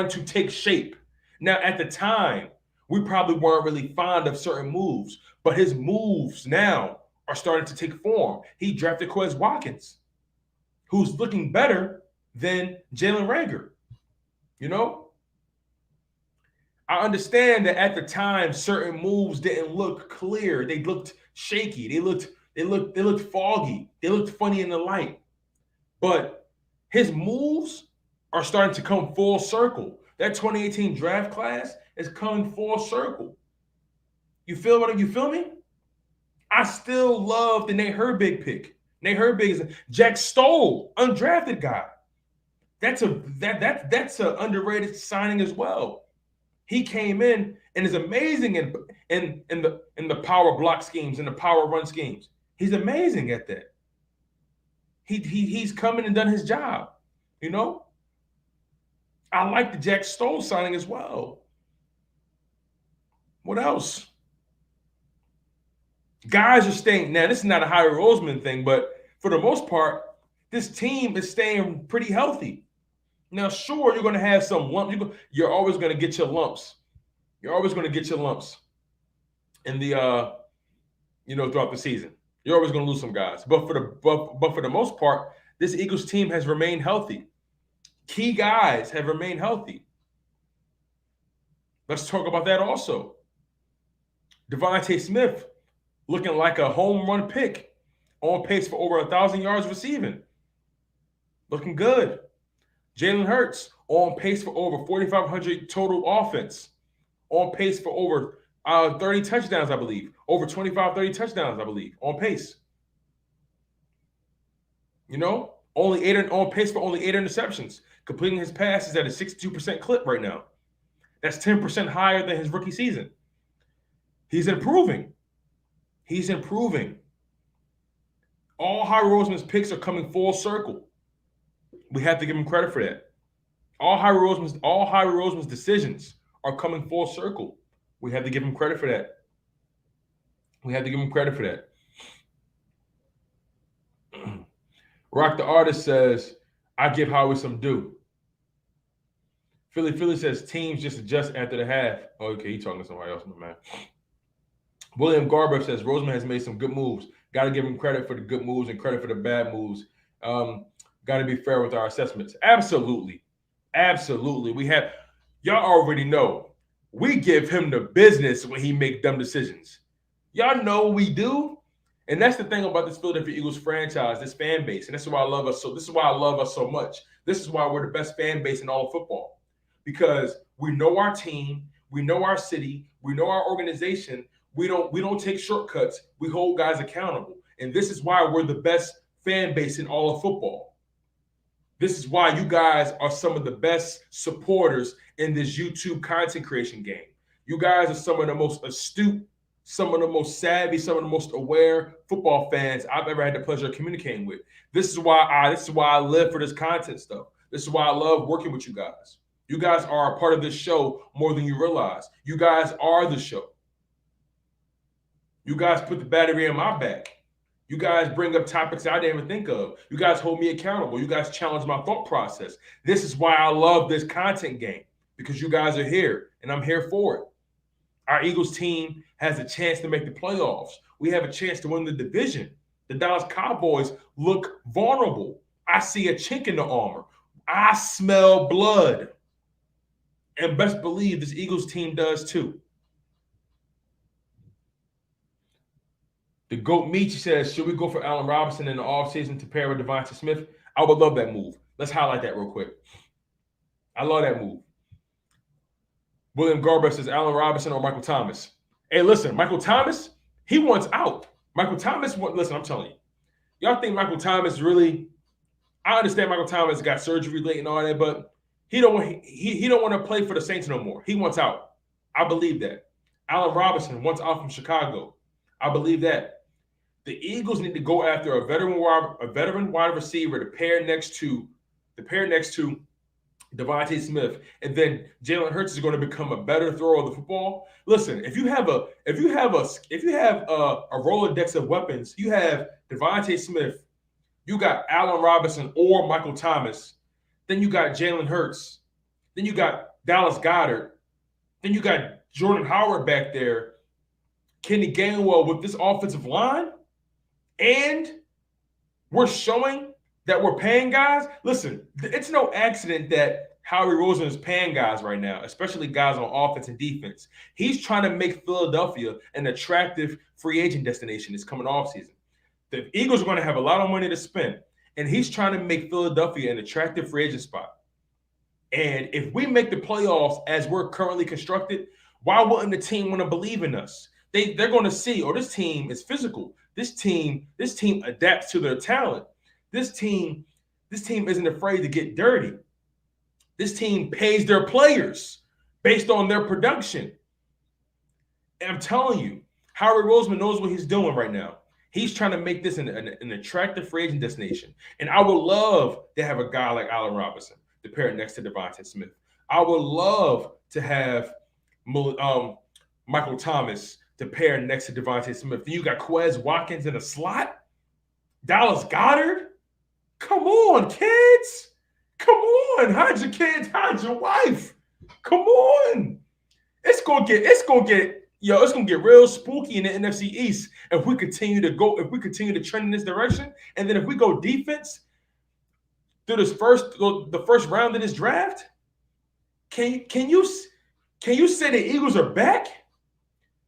to take shape. Now, at the time, we probably weren't really fond of certain moves, but his moves now are starting to take form. He drafted Quez Watkins, who's looking better than Jalen Reagor. I understand that at the time, certain moves didn't look clear. They looked shaky. They looked foggy. They looked funny in the light. But his moves are starting to come full circle. That 2018 draft class is coming full circle. You feel me? I still love the Nate Herbig pick. Nate Herbig is Jack Stoll, undrafted guy. That's an underrated signing as well. He came in and is amazing in the power block schemes and the power run schemes. He's amazing at that. He's come in and done his job. I like the Jack Stoll signing as well. What else? Guys are staying. Now, this is not a Howie Roseman thing, but for the most part, this team is staying pretty healthy. Now, sure, you're going to have some lumps. You're always going to get your lumps. in the throughout the season. You're always going to lose some guys, but for the most part, this Eagles team has remained healthy. Key guys have remained healthy. Let's talk about that also. Devontae Smith looking like a home run pick, on pace for over 1,000 yards receiving. Looking good. Jalen Hurts on pace for over 4,500 total offense. On pace for over 30 touchdowns, I believe. Over 25, 30 touchdowns, I believe. On pace. On pace for only 8 interceptions. Completing his passes at a 62% clip right now. That's 10% higher than his rookie season. He's improving. All Howie Roseman's picks are coming full circle. We have to give him credit for that. All Howie Roseman's decisions are coming full circle. We have to give him credit for that. Rock the Artist says, I give Howie some due. Philly says teams just adjust after the half. Oh, okay, he's talking to somebody else, my man. William Garber says Roseman has made some good moves. Got to give him credit for the good moves and credit for the bad moves. Got to be fair with our assessments. Absolutely. We have, y'all already know, we give him the business when he make dumb decisions. Y'all know we do. And that's the thing about this Philadelphia Eagles franchise, this fan base. And this is why I love us so much. This is why we're the best fan base in all of football. Because we know our team, we know our city, we know our organization. We don't take shortcuts. We hold guys accountable. And this is why we're the best fan base in all of football. This is why you guys are some of the best supporters in this YouTube content creation game. You guys are some of the most astute, some of the most savvy, some of the most aware football fans I've ever had the pleasure of communicating with. This is why I live for this content stuff. This is why I love working with you guys. You guys are a part of this show more than you realize. You guys are the show. You guys put the battery in my back. You guys bring up topics I didn't even think of. You guys hold me accountable. You guys challenge my thought process. This is why I love this content game, because you guys are here and I'm here for it. Our Eagles team has a chance to make the playoffs. We have a chance to win the division. The Dallas Cowboys look vulnerable. I see a chink in the armor. I smell blood. And best believe this Eagles team does too. The GOAT Michi says, should we go for Allen Robinson in the offseason to pair with Devontae Smith? I would love that move. Let's highlight that real quick. I love that move. William Garber says, Allen Robinson or Michael Thomas? Hey, listen, Michael Thomas, he wants out. Listen, I'm telling you. Y'all think Michael Thomas really, I understand Michael Thomas got surgery late and all that, but he don't want to play for the Saints no more. He wants out. I believe that. Allen Robinson wants out from Chicago. I believe that. The Eagles need to go after a veteran wide receiver to pair next to Devontae Smith, and then Jalen Hurts is going to become a better thrower of the football. Listen, if you have a Rolodex of weapons, you have Devontae Smith, you got Allen Robinson or Michael Thomas, then you got Jalen Hurts, then you got Dallas Goedert, then you got Jordan Howard back there, Kenny Gainwell with this offensive line, and we're showing that we're paying guys. Listen, it's no accident that Howie Roseman is paying guys right now, especially guys on offense and defense. He's trying to make Philadelphia an attractive free agent destination this coming offseason. The Eagles are going to have a lot of money to spend, and he's trying to make Philadelphia an attractive free agent spot. And if we make the playoffs as we're currently constructed, why wouldn't the team want to believe in us? They're going to see, this team is physical. This team adapts to their talent. This team isn't afraid to get dirty. This team pays their players based on their production. And I'm telling you, Howie Roseman knows what he's doing right now. He's trying to make this an attractive free agent destination. And I would love to have a guy like Allen Robinson to pair next to Devontae Smith. I would love to have Michael Thomas to pair next to Devontae Smith. Then you got Quez Watkins in a slot. Dallas Goedert. Come on, kids. Come on. Hide your kids. Hide your wife. Come on. It's gonna get Yo, it's gonna get real spooky in the NFC East if we continue to trend in this direction. And then if we go defense through the first round of this draft, can you say the Eagles are back?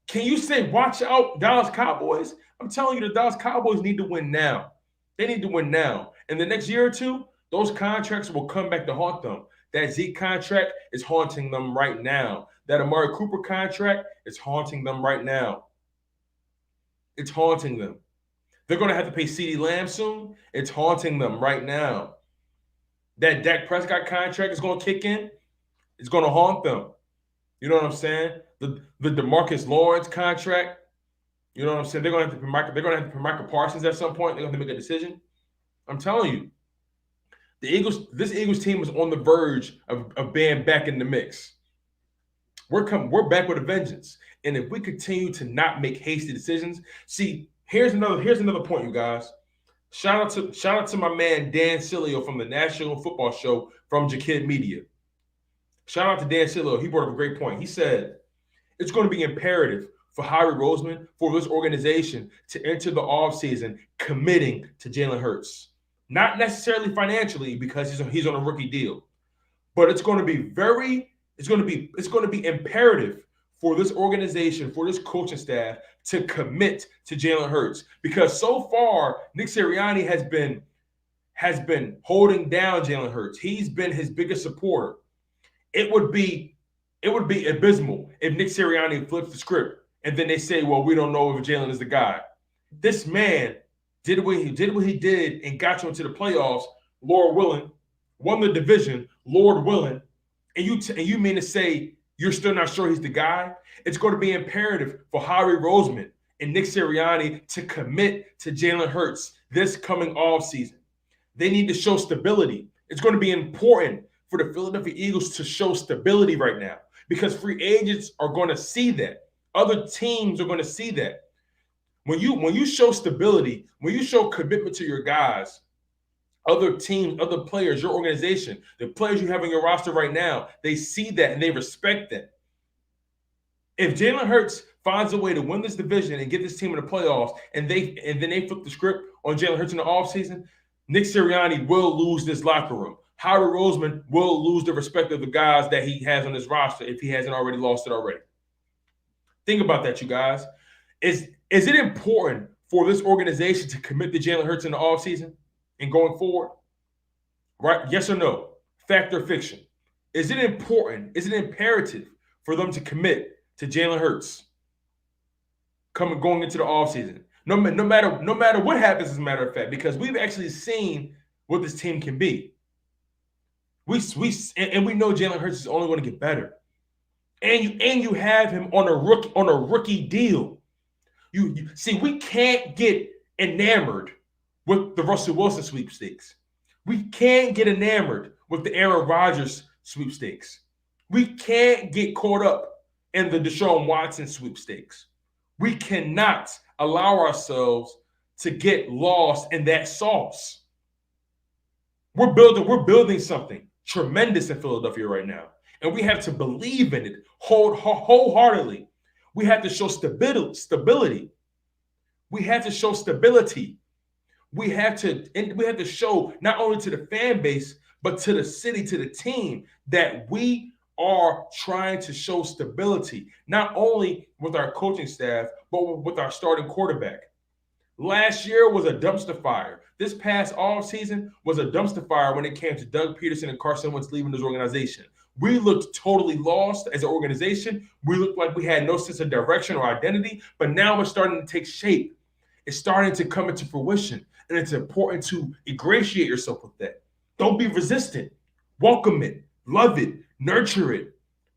Can you say watch out, Dallas Cowboys? I'm telling you, the Dallas Cowboys need to win now. They need to win now. In the next year or two, those contracts will come back to haunt them. That Zeke contract is haunting them right now. That Amari Cooper contract is haunting them right now. It's haunting them. They're going to have to pay CeeDee Lamb soon. It's haunting them right now. That Dak Prescott contract is going to kick in. It's going to haunt them. You know what I'm saying? The DeMarcus Lawrence contract. You know what I'm saying? They're going to have to pay Michael Parsons at some point. They're going to have to make a decision. I'm telling you, this Eagles team is on the verge of being back in the mix. We're back with a vengeance. And if we continue to not make hasty decisions, see, here's another point, you guys. Shout out to my man Dan Sileo from the National Football Show from Jakid Media. Shout out to Dan Sileo. He brought up a great point. He said it's going to be imperative for Howie Roseman, for this organization to enter the offseason committing to Jalen Hurts. Not necessarily financially because he's on a rookie deal, but it's going to be imperative for this organization, for this coaching staff to commit to Jalen Hurts, because so far Nick Sirianni has been holding down Jalen Hurts. He's been his biggest supporter. It would be abysmal if Nick Sirianni flips the script and then they say, well, we don't know if Jalen is the guy. This man did what he did and got you into the playoffs, Lord willing, won the division, Lord willing, and you mean to say you're still not sure he's the guy? It's going to be imperative for Howie Roseman and Nick Sirianni to commit to Jalen Hurts this coming offseason. They need to show stability. It's going to be important for the Philadelphia Eagles to show stability right now because free agents are going to see that. Other teams are going to see that. When you show stability, when you show commitment to your guys, other teams, other players, your organization, the players you have on your roster right now, they see that and they respect that. If Jalen Hurts finds a way to win this division and get this team in the playoffs, and then they flip the script on Jalen Hurts in the offseason, Nick Sirianni will lose this locker room. Howie Roseman will lose the respect of the guys that he has on his roster if he hasn't already lost it already. Think about that, you guys. Is it important for this organization to commit to Jalen Hurts in the offseason and going forward? Right? Yes or no? Fact or fiction? Is it important? Is it imperative for them to commit to Jalen Hurts going into the offseason? No matter what happens, as a matter of fact, because we've actually seen what this team can be. We know Jalen Hurts is only going to get better. And you have him on a rookie deal. You see, we can't get enamored with the Russell Wilson sweepstakes. We can't get enamored with the Aaron Rodgers sweepstakes. We can't get caught up in the Deshaun Watson sweepstakes. We cannot allow ourselves to get lost in that sauce. We're building something tremendous in Philadelphia right now, and we have to believe in it wholeheartedly. We have to show stability. We have to show stability. We have to show not only to the fan base, but to the city, to the team, that we are trying to show stability, not only with our coaching staff, but with our starting quarterback. Last year was a dumpster fire. This past offseason was a dumpster fire when it came to Doug Peterson and Carson Wentz leaving this organization. We looked totally lost as an organization. We looked like we had no sense of direction or identity, but now it's starting to take shape. It's starting to come into fruition, and it's important to ingratiate yourself with that. Don't be resistant. Welcome it, love it, nurture it,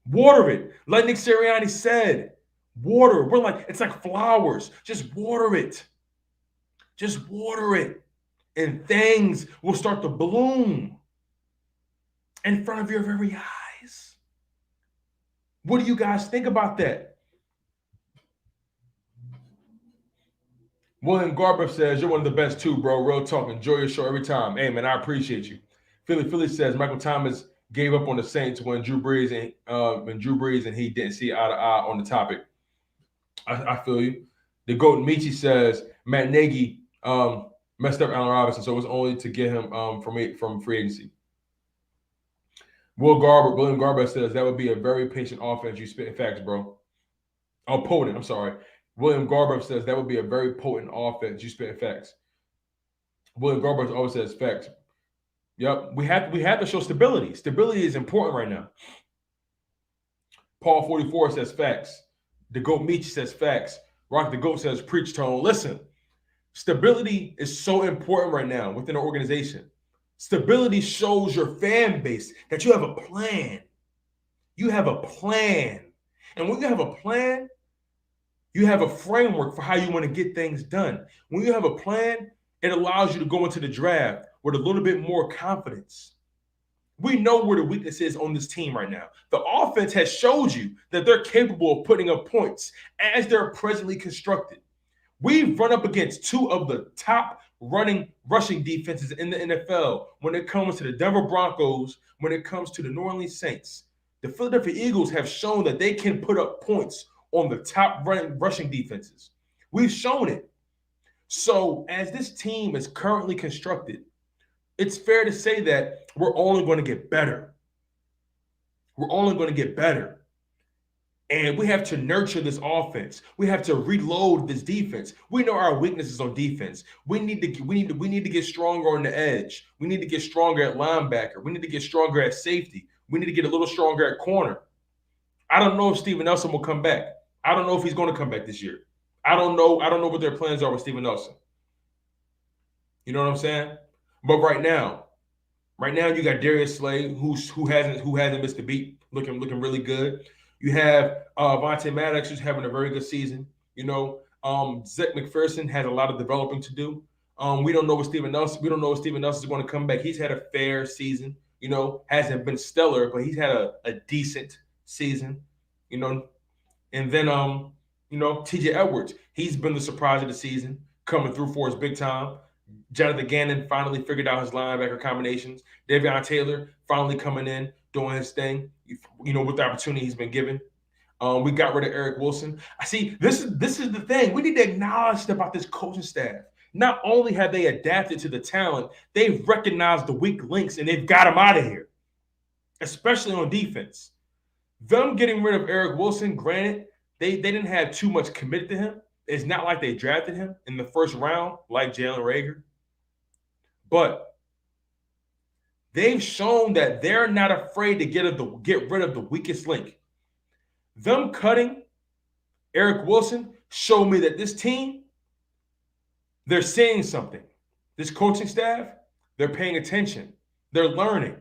water it. Like Nick Sirianni said, water. It's like flowers. Just water it. Just water it, and things will start to bloom in front of your very eyes. What do you guys think about that? William Garber says, you're one of the best too, bro. Real talk. Enjoy your show every time. Hey, man, I appreciate you. Philly says, Michael Thomas gave up on the Saints when Drew Brees and he didn't see eye to eye on the topic. I feel you. The Goat Michi says Matt Nagy messed up Allen Robinson, so it was only to get him from free agency. William Garber says that would be a very patient offense. You spit facts, bro. Oh, potent. I'm sorry. William Garber says that would be a very potent offense. You spit facts. William Garber always says facts. Yep, we have to show stability. Stability is important right now. Paul 44 says facts. The Goat Meech says facts. Rock the Goat says preach tone. Listen, stability is so important right now within an organization. Stability shows your fan base that you have a plan. You have a plan. And when you have a plan, you have a framework for how you want to get things done. When you have a plan, it allows you to go into the draft with a little bit more confidence. We know where the weakness is on this team right now. The offense has showed you that they're capable of putting up points as they're presently constructed. We've run up against two of the top rushing defenses in the NFL when it comes to the Denver Broncos, when it comes to the New Orleans Saints. The Philadelphia Eagles have shown that they can put up points on the top rushing defenses. We've shown it. So as this team is currently constructed, it's fair to say that we're only going to get better. We're only going to get better. And we have to nurture this offense. We have to reload this defense. We know our weaknesses on defense. We need to get stronger on the edge. We need to get stronger at linebacker. We need to get stronger at safety. We need to get a little stronger at corner. I don't know if Steven Nelson will come back. I don't know if he's going to come back this year. I don't know what their plans are with Steven Nelson. You know what I'm saying? But right now you got Darius Slay, who hasn't missed a beat, looking really good. You have Vontae Maddox, who's having a very good season. You know, Zach McPherson has a lot of developing to do. We don't know what Steven Nelson is going to come back. He's had a fair season. You know, hasn't been stellar, but he's had a decent season. You know, and then TJ Edwards, he's been the surprise of the season, coming through for us big time. Jonathan Gannon finally figured out his linebacker combinations. Davion Taylor finally coming in, doing his thing, with the opportunity he's been given. We got rid of Eric Wilson. I see, this is the thing. We need to acknowledge about this coaching staff. Not only have they adapted to the talent, they've recognized the weak links, and they've got them out of here, especially on defense. Them getting rid of Eric Wilson, granted, they didn't have too much committed to him. It's not like they drafted him in the first round like Jalen Reagor. But they've shown that they're not afraid to get rid of the weakest link. Them cutting Eric Wilson showed me that this team, they're seeing something. This coaching staff, they're paying attention. They're learning.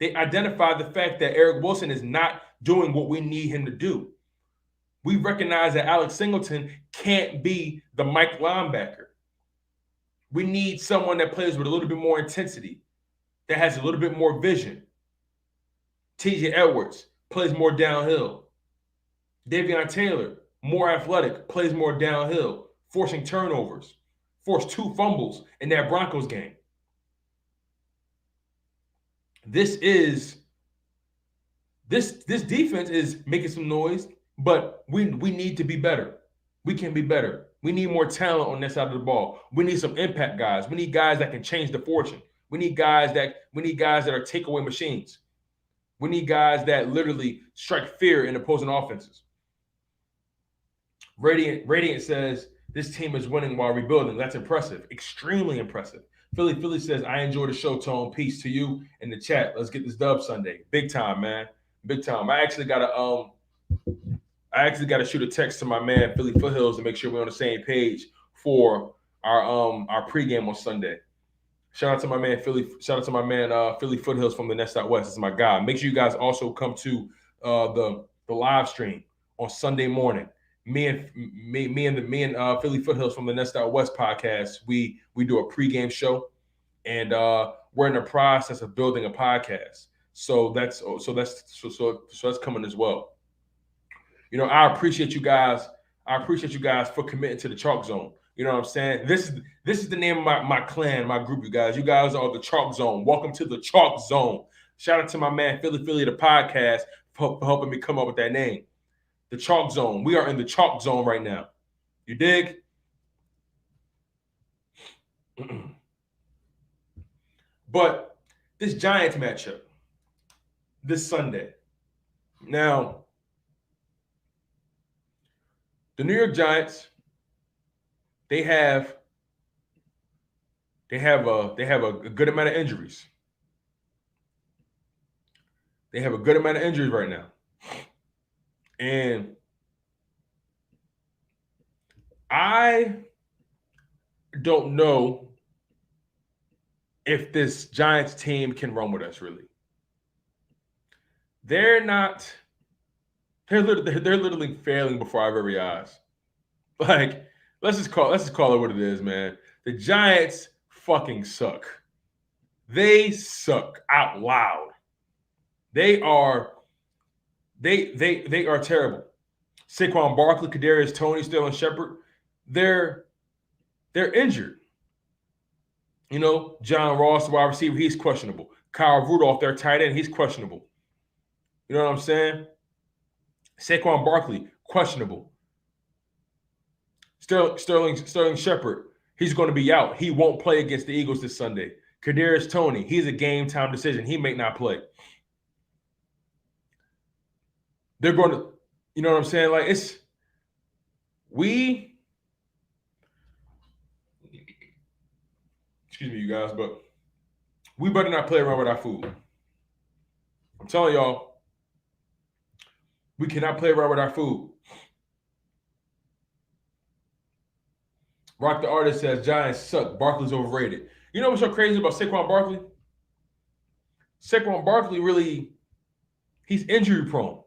They identified the fact that Eric Wilson is not doing what we need him to do. We recognize that Alex Singleton can't be the Mike linebacker. We need someone that plays with a little bit more intensity, that has a little bit more vision. TJ Edwards plays more downhill. Davion Taylor, more athletic, plays more downhill, forcing turnovers, forced 2 fumbles in that Broncos game. This defense is making some noise, but we need to be better. We can be better. We need more talent on that side of the ball. We need some impact guys. We need guys that can change the fortune. We need guys that are takeaway machines. We need guys that literally strike fear in opposing offenses. Radiant says this team is winning while rebuilding. That's impressive. Extremely impressive. Philly says, I enjoy the show, Tone. Peace to you in the chat. Let's get this dub Sunday. Big time, man. Big time. I actually got to shoot a text to my man Philly Foothills to make sure we're on the same page for our pregame on Sunday. Shout out to my man Philly Foothills from the Nest Out West. This is my guy. Make sure you guys also come to the live stream on Sunday morning. Me and Philly Foothills from the Nest Out West podcast. We do a pregame show, and we're in the process of building a podcast. So that's coming as well. I appreciate you guys. For committing to the Chalk Zone. You know what I'm saying? This is the name of my clan, my group, you guys. You guys are the Chalk Zone. Welcome to the Chalk Zone. Shout out to my man Philly the podcast for helping me come up with that name. The chalk zone. We are in the chalk zone right now. You dig? But this Giants matchup this Sunday. Now, the New York Giants, they have a good amount of injuries. They have a good amount of injuries right now. And I don't know if this Giants team can run with us, really. They're literally failing before our very eyes. Like, let's just call it what it is, man. The Giants fucking suck. They suck out loud. They are terrible. Saquon Barkley, Kadarius Toney, Sterling Shepard, they're injured. You know, John Ross, the wide receiver, he's questionable. Kyle Rudolph, their tight end, he's questionable. You know what I'm saying? Saquon Barkley, questionable. Sterling Shepard, he's going to be out. He won't play against the Eagles this Sunday. Kadarius Toney, he's a game time decision. He may not play. They're going to, you know what I'm saying? Like, excuse me, you guys, but we better not play around with our food. I'm telling y'all, we cannot play around with our food. Rock the Artist says, Giants suck. Barkley's overrated. You know what's so crazy about Saquon Barkley? Saquon Barkley really, he's injury prone.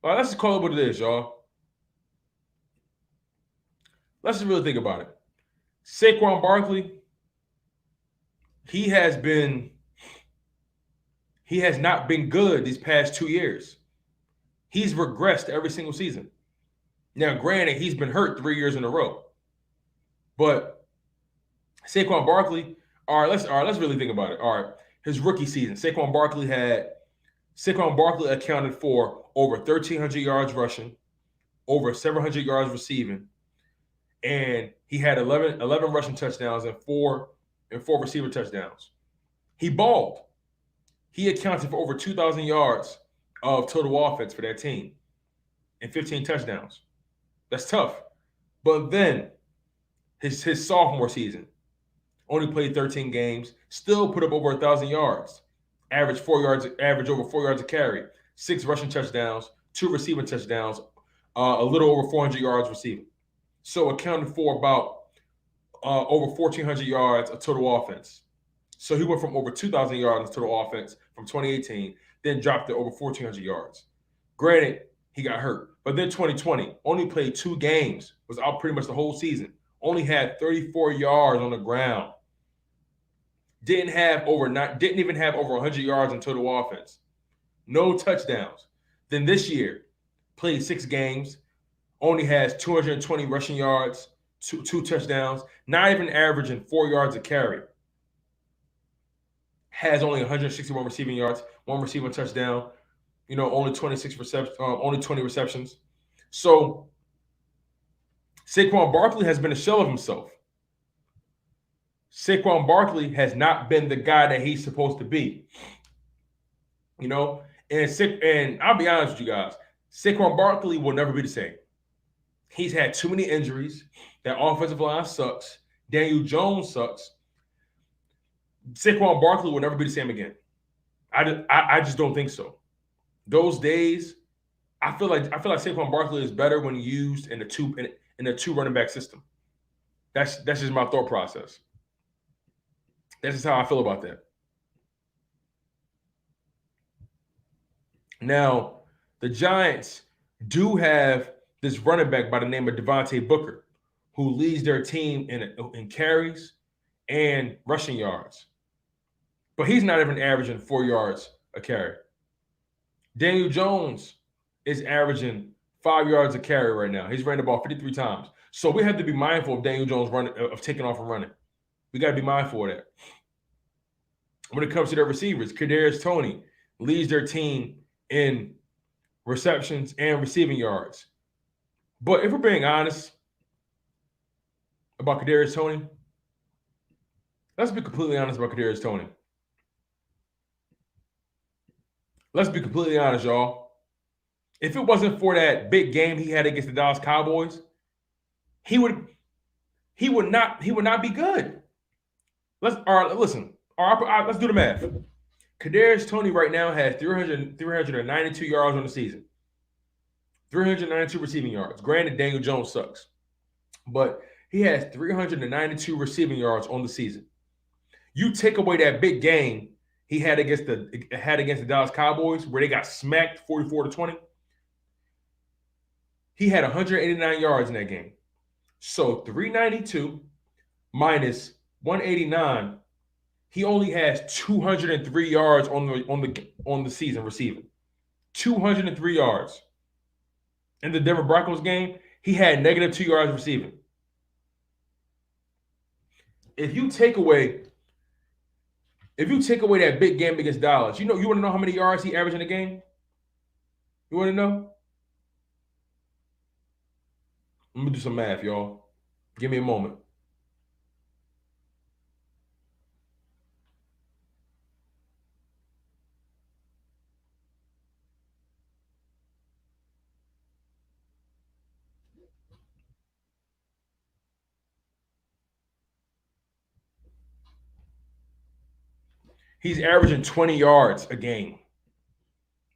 All right, let's just call it what it is, y'all. Let's just really think about it. Saquon Barkley, he has not been good these past 2 years. He's regressed every single season. Now, granted, he's been hurt 3 years in a row. But Saquon Barkley, all right, let's really think about it. All right, his rookie season, Saquon Barkley accounted for over 1,300 yards rushing, over 700 yards receiving, and he had 11 rushing touchdowns and four receiver touchdowns. He balled. He accounted for over 2,000 yards of total offense for that team and 15 touchdowns. That's tough. But then his sophomore season, only played 13 games, still put up over 1,000 yards, average over 4 yards a carry, 6 rushing touchdowns, 2 receiving touchdowns, a little over 400 yards receiving. So accounted for about over 1,400 yards of total offense. So he went from over 2,000 yards in total offense from 2018, then dropped to over 1,400 yards. Granted, he got hurt. But then 2020, only played 2 games, was out pretty much the whole season. Only had 34 yards on the ground. Didn't even have over 100 yards in total offense. No touchdowns. Then this year, played 6 games, only has 220 rushing yards, two touchdowns, not even averaging 4 yards a carry. Has only 161 receiving yards, 1 receiving touchdown, only 20 receptions. So Saquon Barkley has been a shell of himself. Saquon Barkley has not been the guy that he's supposed to be. And I'll be honest with you guys, Saquon Barkley will never be the same. He's had too many injuries. That offensive line sucks. Daniel Jones sucks. Saquon Barkley will never be the same again. I just don't think so. Those days, I feel like Saquon Barkley is better when used in a two running back system. That's just my thought process. That's just how I feel about that. Now, the Giants do have this running back by the name of Devontae Booker, who leads their team in carries and rushing yards. But he's not even averaging 4 yards a carry. Daniel Jones is averaging 5 yards a carry right now. He's ran the ball 53 times. So we have to be mindful of Daniel Jones of taking off and running. We got to be mindful of that. When it comes to their receivers, Kadarius Toney leads their team in receptions, and receiving yards. But if we're being honest about Kadarius Toney, let's be completely honest about Kadarius Toney. Let's be completely honest, y'all. If it wasn't for that big game he had against the Dallas Cowboys, he would not be good. Listen. Let's do the math. Kadarius Toney right now has 392 yards on the season. 392 receiving yards. Granted, Daniel Jones sucks, but he has 392 receiving yards on the season. You take away that big game he had against the Dallas Cowboys, where they got smacked 44-20. He had 189 yards in that game. So 392 minus 189, he only has 203 yards on the season receiving. 203 yards. In the Denver Broncos game, he had -2 yards receiving. If you take away that big game against Dallas, you want to know how many yards he averaged in the game? You want to know? Let me do some math, y'all. Give me a moment. He's averaging 20 yards a game.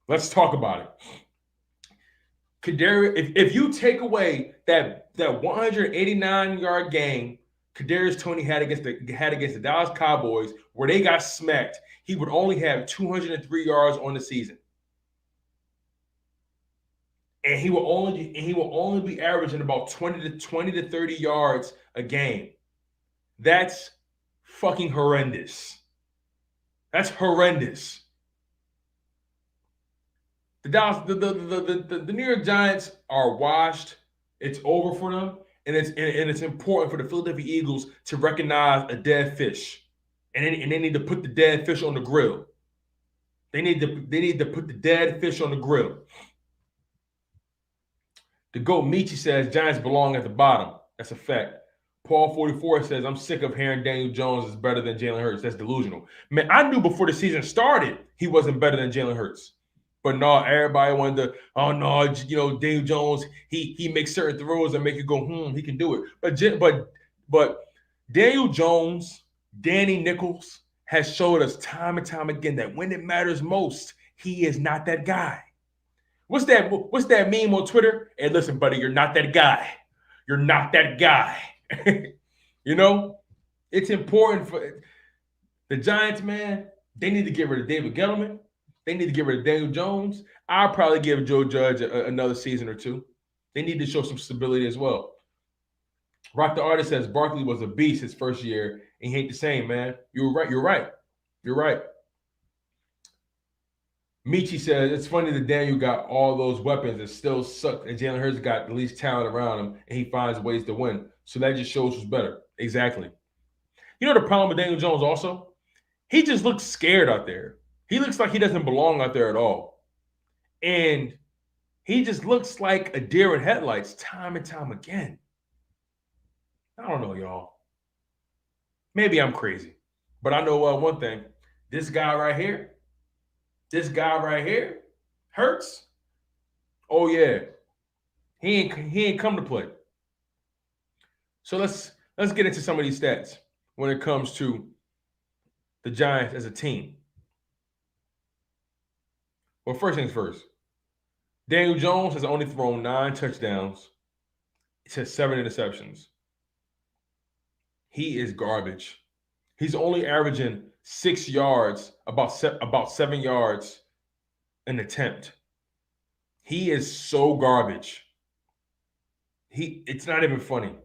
Let's talk about it. Kadarius, if you take away that 189-yard game Kadarius Toney had against the Dallas Cowboys, where they got smacked, he would only have 203 yards on the season, and he will only be averaging about 20 to 30 yards a game. That's fucking horrendous. That's horrendous. The New York Giants are washed. It's over for them, and it's important for the Philadelphia Eagles to recognize a dead fish, and they need to put the dead fish on the grill. They need to put the dead fish on the grill. The GOAT Michi says Giants belong at the bottom. That's a fact. Paul 44 says, I'm sick of hearing Daniel Jones is better than Jalen Hurts. That's delusional. Man, I knew before the season started he wasn't better than Jalen Hurts. But no, everybody wanted to, oh no, Daniel Jones, he makes certain throws that make you go, he can do it. But Daniel Jones, Danny Nichols has showed us time and time again that when it matters most, he is not that guy. What's that meme on Twitter? Hey, listen, buddy, you're not that guy. You're not that guy. It's important for the Giants, man. They need to get rid of David Gettleman. They need to get rid of Daniel Jones. I'll probably give Joe Judge another season or two. They need to show some stability as well. Rock the Artist says Barkley was a beast his first year, and he ain't the same, man. You're right. Michi says it's funny that Daniel got all those weapons and still sucked, and Jalen Hurts got the least talent around him, and he finds ways to win. So that just shows who's better. Exactly. You know the problem with Daniel Jones also? He just looks scared out there. He looks like he doesn't belong out there at all. And he just looks like a deer in headlights time and time again. I don't know, y'all. Maybe I'm crazy. But I know one thing. This guy right here, Hurts. Oh, yeah. He ain't come to play. So let's get into some of these stats when it comes to the Giants as a team. Well, first things first. Daniel Jones has only thrown 9 touchdowns to 7 interceptions. He is garbage. He's only averaging 6 yards, about 7 yards an attempt. He is so garbage. It's not even funny.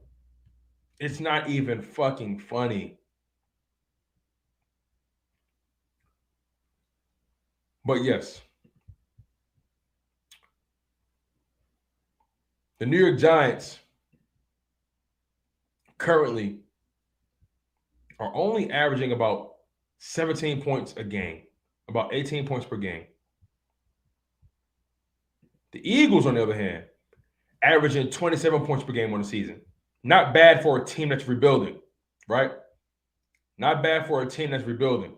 It's not even fucking funny. But yes, the New York Giants currently are only averaging about 17 points a game, about 18 points per game. The Eagles, on the other hand, averaging 27 points per game on the season. Not bad for a team that's rebuilding, right? Not bad for a team that's rebuilding.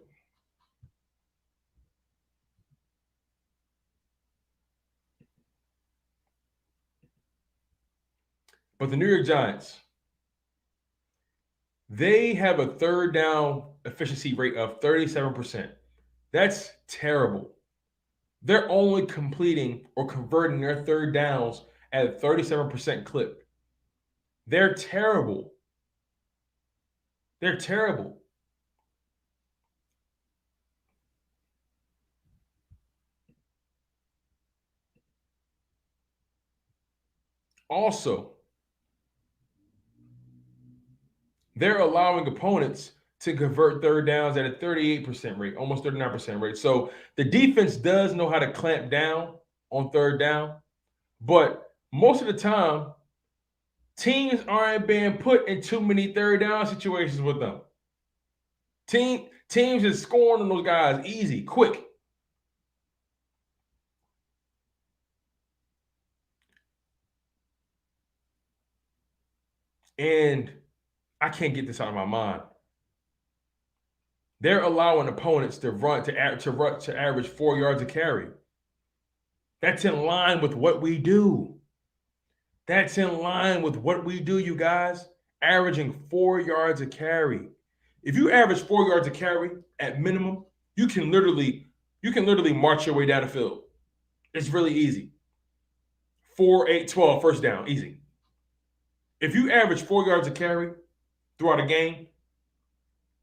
But the New York Giants, they have a third down efficiency rate of 37%. That's terrible. They're only completing or converting their third downs at a 37% clip. They're terrible. They're terrible. Also, they're allowing opponents to convert third downs at a 38% rate, almost 39% rate. So the defense does know how to clamp down on third down, but most of the time, teams aren't being put in too many third down situations with them. Teams is scoring on those guys easy, quick. And I can't get this out of my mind. They're allowing opponents to average 4 yards a carry. That's in line with what we do. That's in line with what we do, you guys. Averaging 4 yards a carry. If you average 4 yards a carry at minimum, you can literally march your way down the field. It's really easy. 4, 8, 12, first down, easy. If you average 4 yards a carry throughout a game,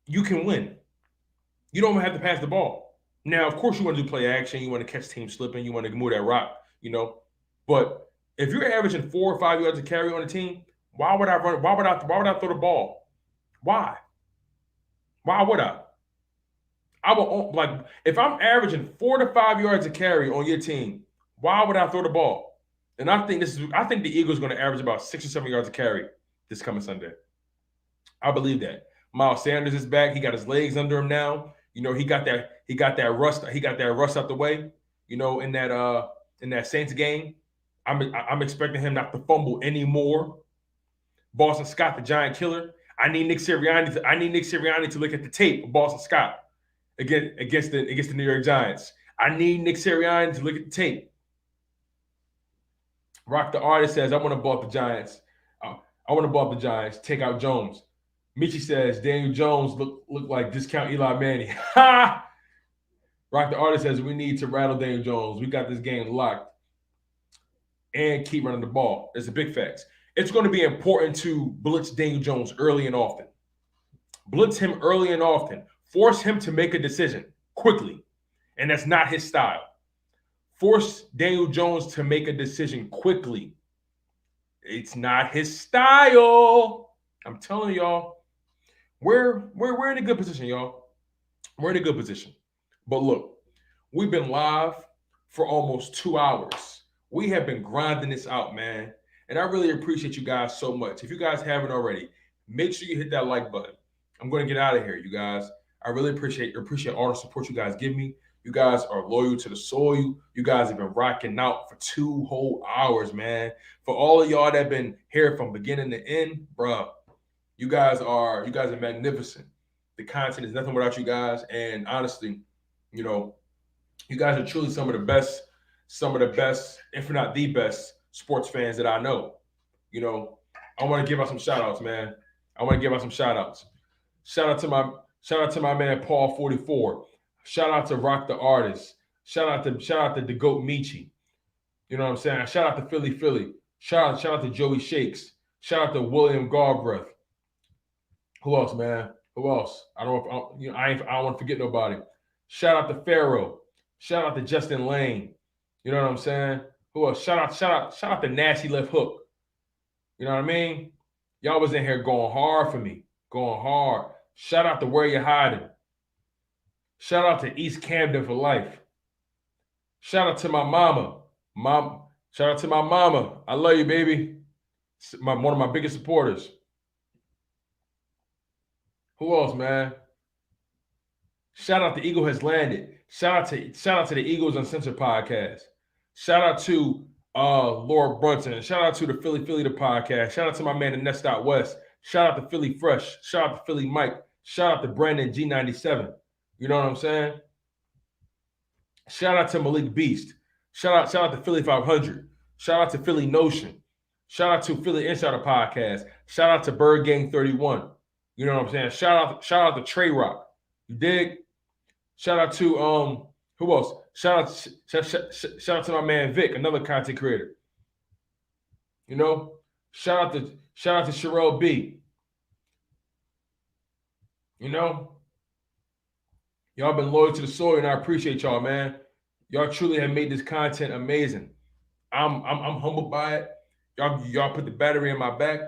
you can win. You don't have to pass the ball. Now, of course, you want to do play action. You want to catch teams slipping. You want to move that rock, But if you're averaging 4 or 5 yards a carry on a team, why would I run? Why would I throw the ball? Why? Why would I? I will if I'm averaging 4 to 5 yards a carry on your team, why would I throw the ball? And I think the Eagles are going to average about 6 or 7 yards a carry this coming Sunday. I believe that. Miles Sanders is back. He got his legs under him now. He got that rust. He got that rust out the way. In that Saints game, I'm expecting him not to fumble anymore. Boston Scott, the giant killer. I need Nick Sirianni to look at the tape of Boston Scott against the New York Giants. I need Nick Sirianni to look at the tape. Rock the Artist says, I want to ball up the Giants. I want to ball up the Giants. Take out Jones. Michi says, Daniel Jones look like discount Eli Manning. Ha! Rock the Artist says, we need to rattle Daniel Jones. We got this game locked. And keep running the ball. There's a big facts. It's going to be important to blitz Daniel Jones early and often. Blitz him early and often. Force him to make a decision quickly. And that's not his style. Force Daniel Jones to make a decision quickly. It's not his style. I'm telling y'all. We're in a good position, y'all. We're in a good position. But look, we've been live for almost 2 hours. We have been grinding this out, man. And I really appreciate you guys so much. If you guys haven't already, make sure you hit that like button. I'm going to get out of here, you guys. I really appreciate all the support you guys give me. You guys are loyal to the soil. You guys have been rocking out for 2 whole hours, man. For all of y'all that have been here from beginning to end, bro, you guys are magnificent. The content is nothing without you guys. And honestly, you guys are truly some of the best, if not the best, sports fans that I know. I want to give out some shout outs, man. Shout out to my man Paul 44. Shout out to Rock the Artist. Shout out to the Goat Michi. You know what I'm saying? Shout out to Philly. Shout out to Joey Shakes. Shout out to William Galbraith. Who else, man? Who else? I don't want to forget nobody. Shout out to Pharaoh. Shout out to Justin Lane. You know what I'm saying? Who else? Shout out to Nasty Left Hook. You know what I mean? Y'all was in here going hard for me. Going hard. Shout out to Where You Hiding. Shout out to East Camden for life. Shout out to my mama. Shout out to my mama. I love you, baby. One of my biggest supporters. Who else, man? Shout out to Eagle Has Landed. Shout out to the Eagles Uncensored podcast. Shout out to Laura Brunson. Shout out to the Philly the podcast. Shout out to my man, the Nest Out West. Shout out to Philly Fresh. Shout out to Philly Mike. Shout out to Brandon G97. You know what I'm saying? Shout out to Malik Beast. Shout out to Philly 500. Shout out to Philly Notion. Shout out to Philly Insider Podcast. Shout out to Bird Gang 31. You know what I'm saying? Shout out to Trey Rock. You dig? Shout out to who else? Shout out to my man Vic, another content creator. You know, shout out to Sherelle B. You know, y'all been loyal to the soil, and I appreciate y'all, man. Y'all truly have made this content amazing. I'm humbled by it. Y'all put the battery in my back,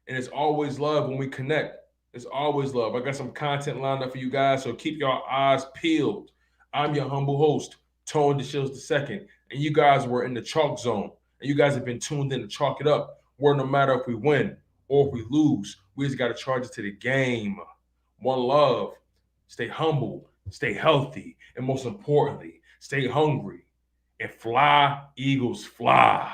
and it's always love when we connect. It's always love. I got some content lined up for you guys, so keep your eyes peeled. I'm your humble host, Tone DeShields II, and you guys were in the chalk zone, and you guys have been tuned in to chalk it up, where no matter if we win or if we lose, we just got to charge it to the game. One love. Stay humble, stay healthy, and most importantly, stay hungry. And fly, Eagles, fly.